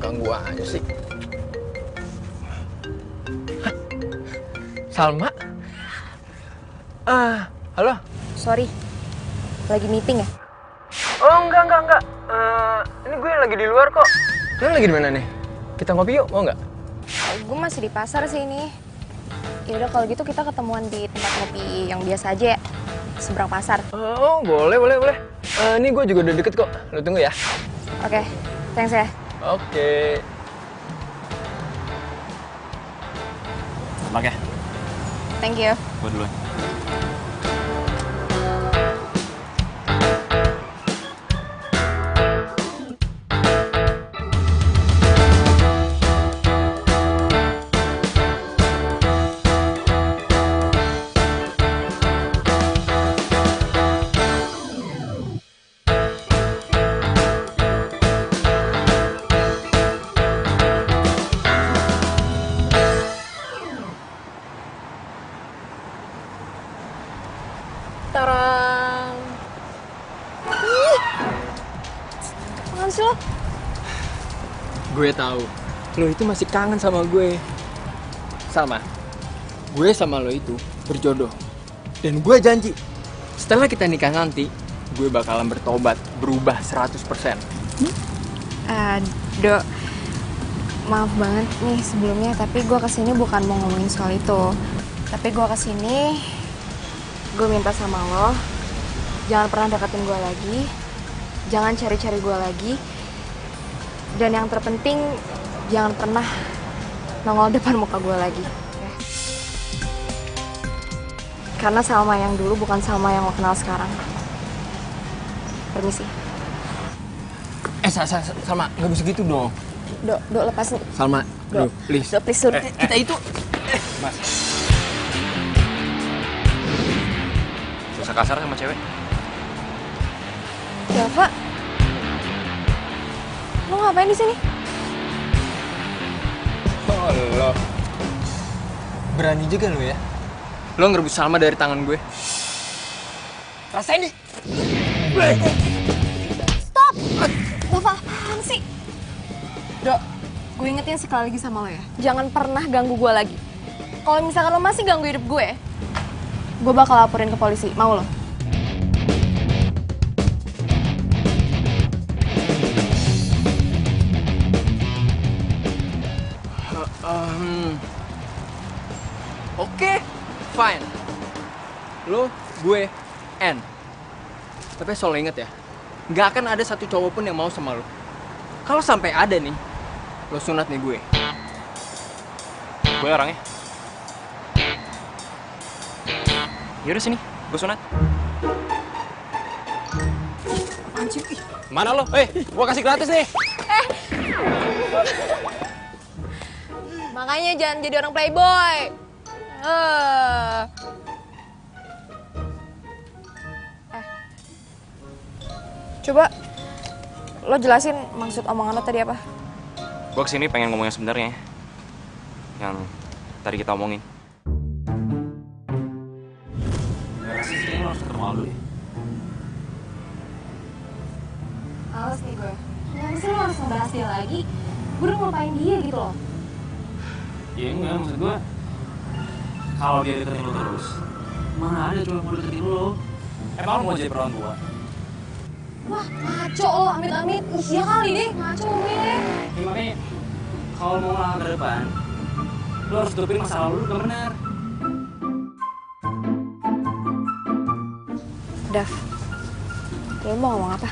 Ganggu aja sih. Hah? Salma? Halo? Sorry, lagi meeting ya? Oh, enggak. Ini gue lagi di luar kok. Lo lagi di mana nih? Kita ngopi yuk, mau nggak? Gue masih di pasar sih ini. Ya udah kalau gitu kita ketemuan di tempat kopi yang biasa aja ya, seberang pasar. Oh, boleh. Ini gue juga udah deket kok. Lo tunggu ya. Oke, thanks ya. Oke. Selamat ya. Thank you. Gue duluan. Tarang. Ih, apaan sih lo? Gue tahu. Lo itu masih kangen sama gue. Salma, gue sama lo itu berjodoh. Dan gue janji, setelah kita nikah nanti, gue bakalan bertobat, berubah 100%. Dok, maaf banget nih sebelumnya, tapi gue kesini bukan mau ngomongin soal itu. Tapi gue kesini, gue minta sama lo, jangan pernah deketin gue lagi, jangan cari-cari gue lagi, dan yang terpenting, jangan pernah nongol depan muka gue lagi. Karena Salma yang dulu bukan Salma yang lo kenal sekarang. Permisi. Salma, nggak bisa gitu dong. Dok, lepasin. Salma, Dok, please. Dok, please, suruh. Kita itu... Mas. Susah kasar sama cewek. Dava, lo ngapain di sini? Oh, lo. Berani juga lo ya. Lo ngerebut Salma dari tangan gue. Rasain deh. Stop! Dava, apaan sih? Dok, gue ingetin sekali lagi sama lo ya. Jangan pernah ganggu gue lagi. Kalau misalkan lo masih ganggu hidup gue bakal laporin ke polisi. Mau lo? Oke, fine. Lo, gue, N. Tapi selalu inget ya, nggak akan ada satu cowok pun yang mau sama lo. Kalau sampai ada nih, lo sunat nih gue. Gue orangnya. Yaudah sini, gue sunat. Anjir, ih. Mana lo? Gue kasih gratis nih. Makanya jangan jadi orang playboy. Coba lo jelasin maksud omongan lo tadi apa? Gue kesini pengen ngomong yang sebenarnya. Yang tadi kita omongin. Males nih gue. Kenapa sih lo harus ngebahas dia lagi? Gue udah ngelupain dia gitu loh. Ya enggak, maksud gue kalau dia deketin lo terus, mana ada cowok yang mau deketin lo? Emang lo mau jadi perawan tua? Wah, ngaco lo, amit-amit. Iya kali deh, ngaco gue. Ya makanya kalau mau langkah ke depan, lo harus tutupin masa lalu lo gak benar. Dav, lo mau ngomong apa?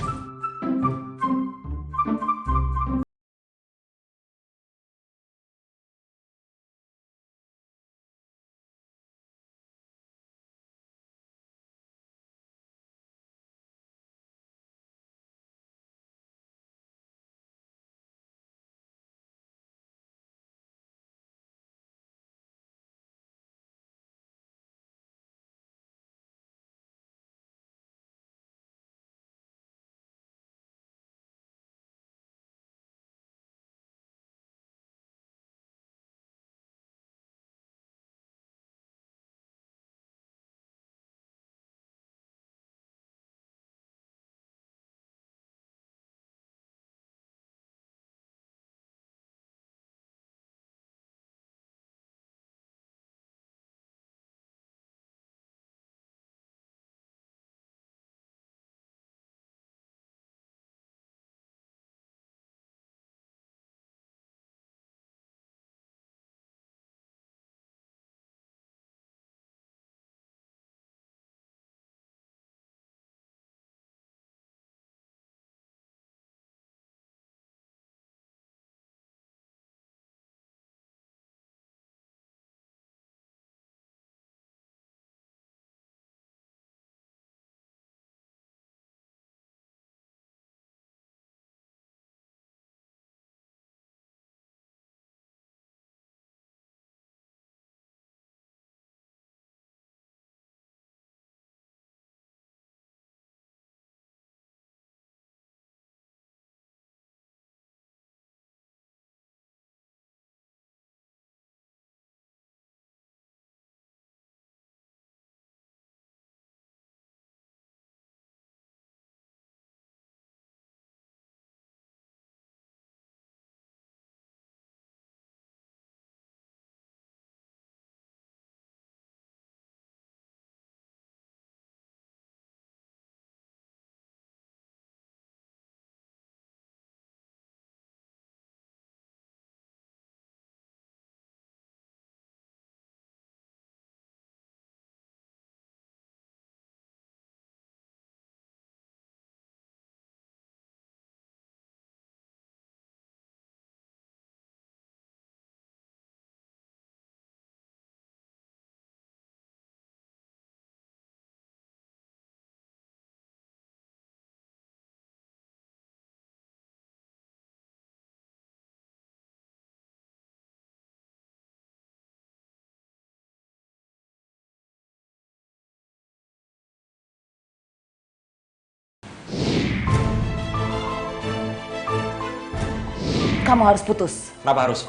Kamu harus putus. Kenapa harus?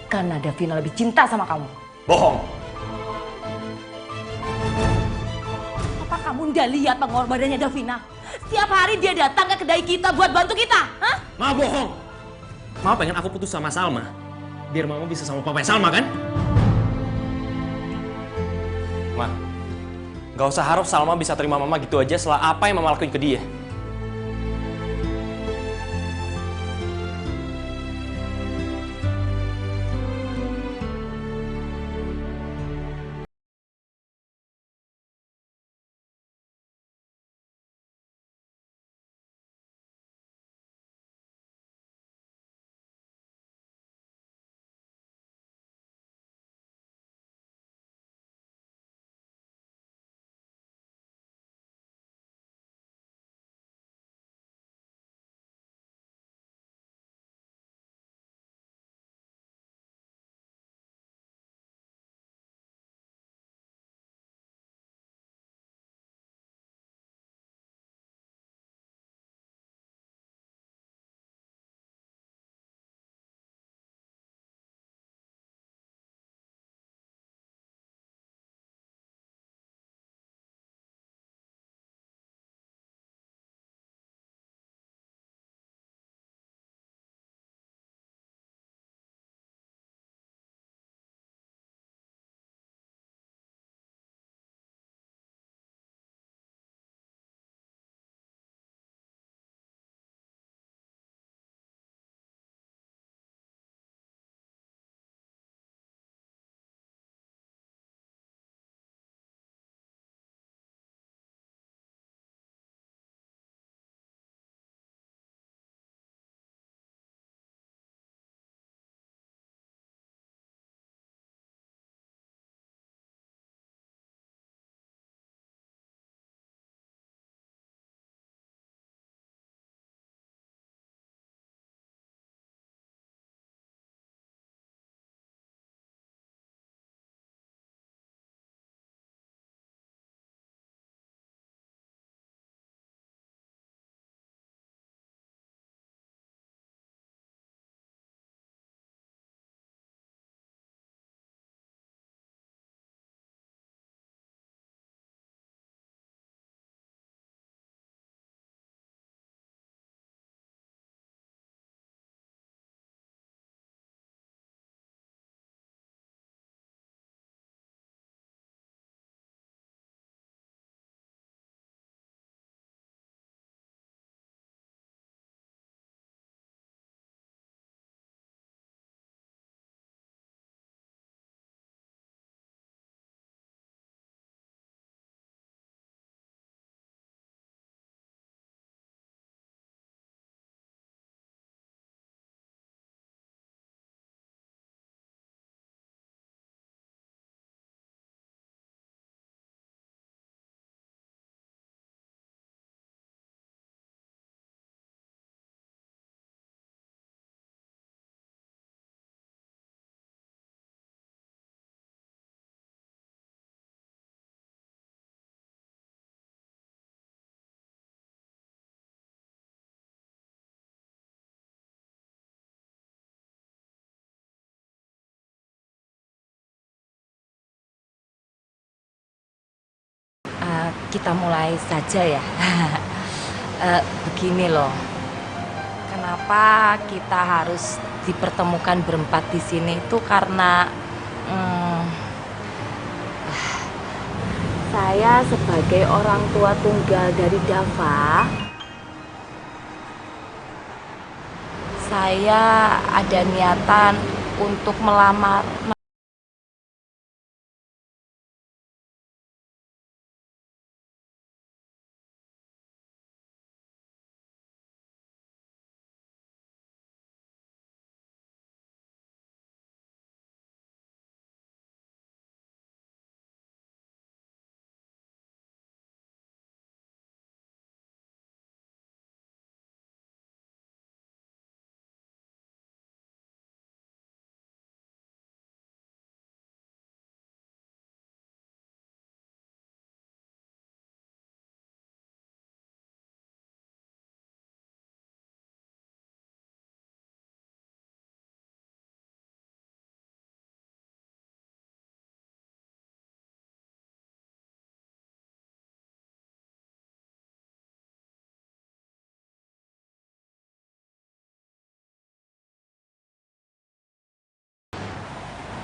Karena Davina lebih cinta sama kamu. Bohong. Apa kamu nggak lihat pengorbanannya Davina? Setiap hari dia datang ke kedai kita buat bantu kita. Hah? Ma bohong. Mama pengen aku putus sama Salma. Biar Mama bisa sama Papa Salma kan? Ma, gak usah harap Salma bisa terima Mama gitu aja setelah apa yang Mama lakuin ke dia. kita mulai saja ya. Begini loh, kenapa kita harus dipertemukan berempat di sini itu karena saya sebagai orang tua tunggal dari Dava, saya ada niatan untuk melamar.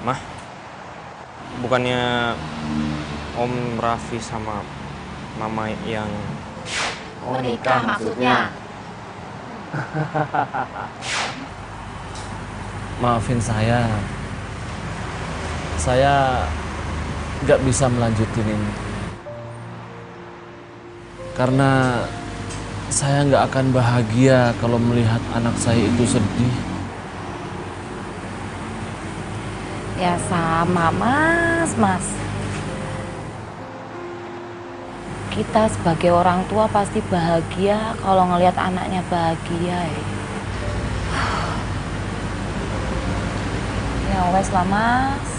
Mah, bukannya Om Raffi sama Mama yang Menikah maksudnya? Maafin saya nggak bisa melanjutin ini. Karena saya nggak akan bahagia kalau melihat anak saya itu sedih. Ya sama mas. Kita sebagai orang tua pasti bahagia kalau ngelihat anaknya bahagia ya. Ya wes lah mas.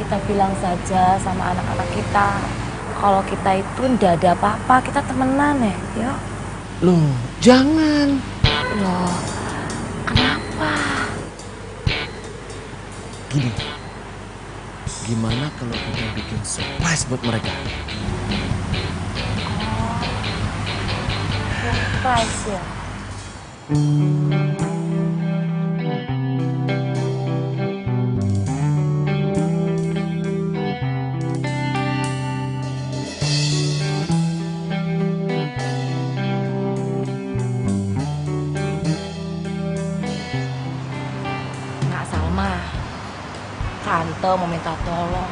Kita bilang saja sama anak-anak kita kalau kita itu ndak ada apa-apa, kita temenan ya. Loh, jangan. Loh, kenapa? Gini, gimana kalau kita bikin surprise buat mereka? Surprise ya? Nggak Salma, Tante mau minta tolong.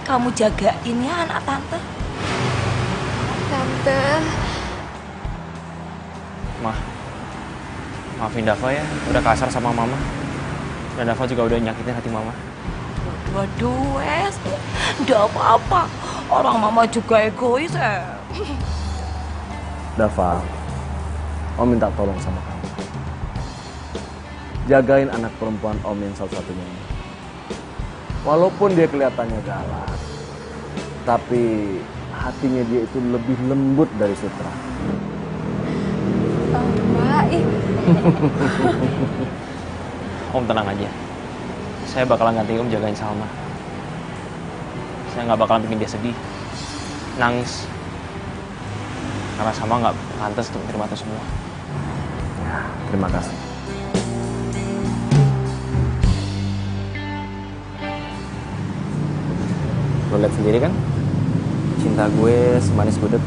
Kamu jagain ya anak Tante. Tante, Mah, maafin Dava ya, udah kasar sama Mama. Dan Dava juga udah nyakitin hati Mama. Waduh, Wes, nggak apa-apa. Orang Mama juga egois Dava, Om minta tolong sama kamu. Jagain anak perempuan Om yang satu-satunya ini. Walaupun dia kelihatannya galak, tapi hatinya dia itu lebih lembut dari sutra. baik. Om tenang aja. Saya bakalan ganti Om jagain Salma. Saya nggak bakalan bikin dia sedih, nangis. Karena Salma nggak pantas untuk menerima itu semua. Ya, terima kasih. Lo lihat sendiri kan, cinta gue semanis gudeg,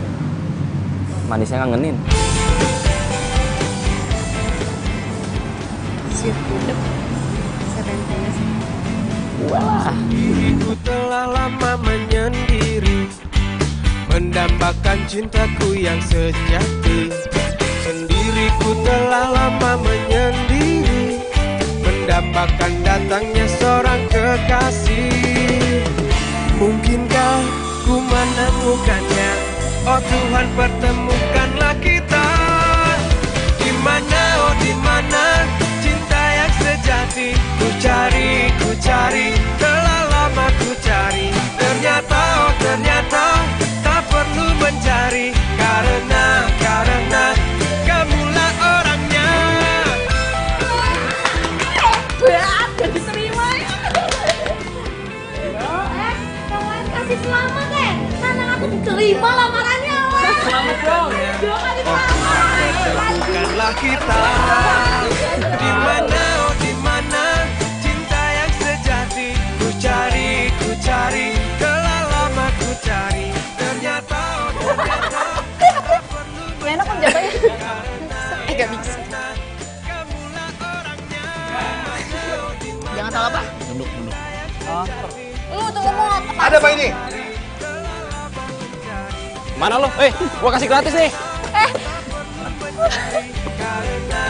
manisnya ngangenin. Siap gudeg. Siapa yang tanya sih? Wah. Diriku telah lama menyendiri, mendambakan cintaku yang sejati. Sendiriku telah lama menyendiri, mendambakan datangnya seorang kekasih. Mungkinkah ku menemukannya? Oh Tuhan, pertemukanlah kita. Di mana, oh di mana cinta yang sejati? Ku cari, telah lama ku cari. Ternyata, oh ternyata tak perlu mencari. Karena kamulah orangnya. Hebat, gak diterima ya. kita. Di mana, oh di mana cinta yang sejati? Ku cari, telah lama ku cari. Ternyata, oh ternyata tak perlu Gak enak kan jatuhnya? Gak bisa. kamulah orangnya. Jangan salah, Pak. Duduk. Lu tuh ngomong apa? Ada apa ini? Mana lo? Gua kasih gratis nih. Karena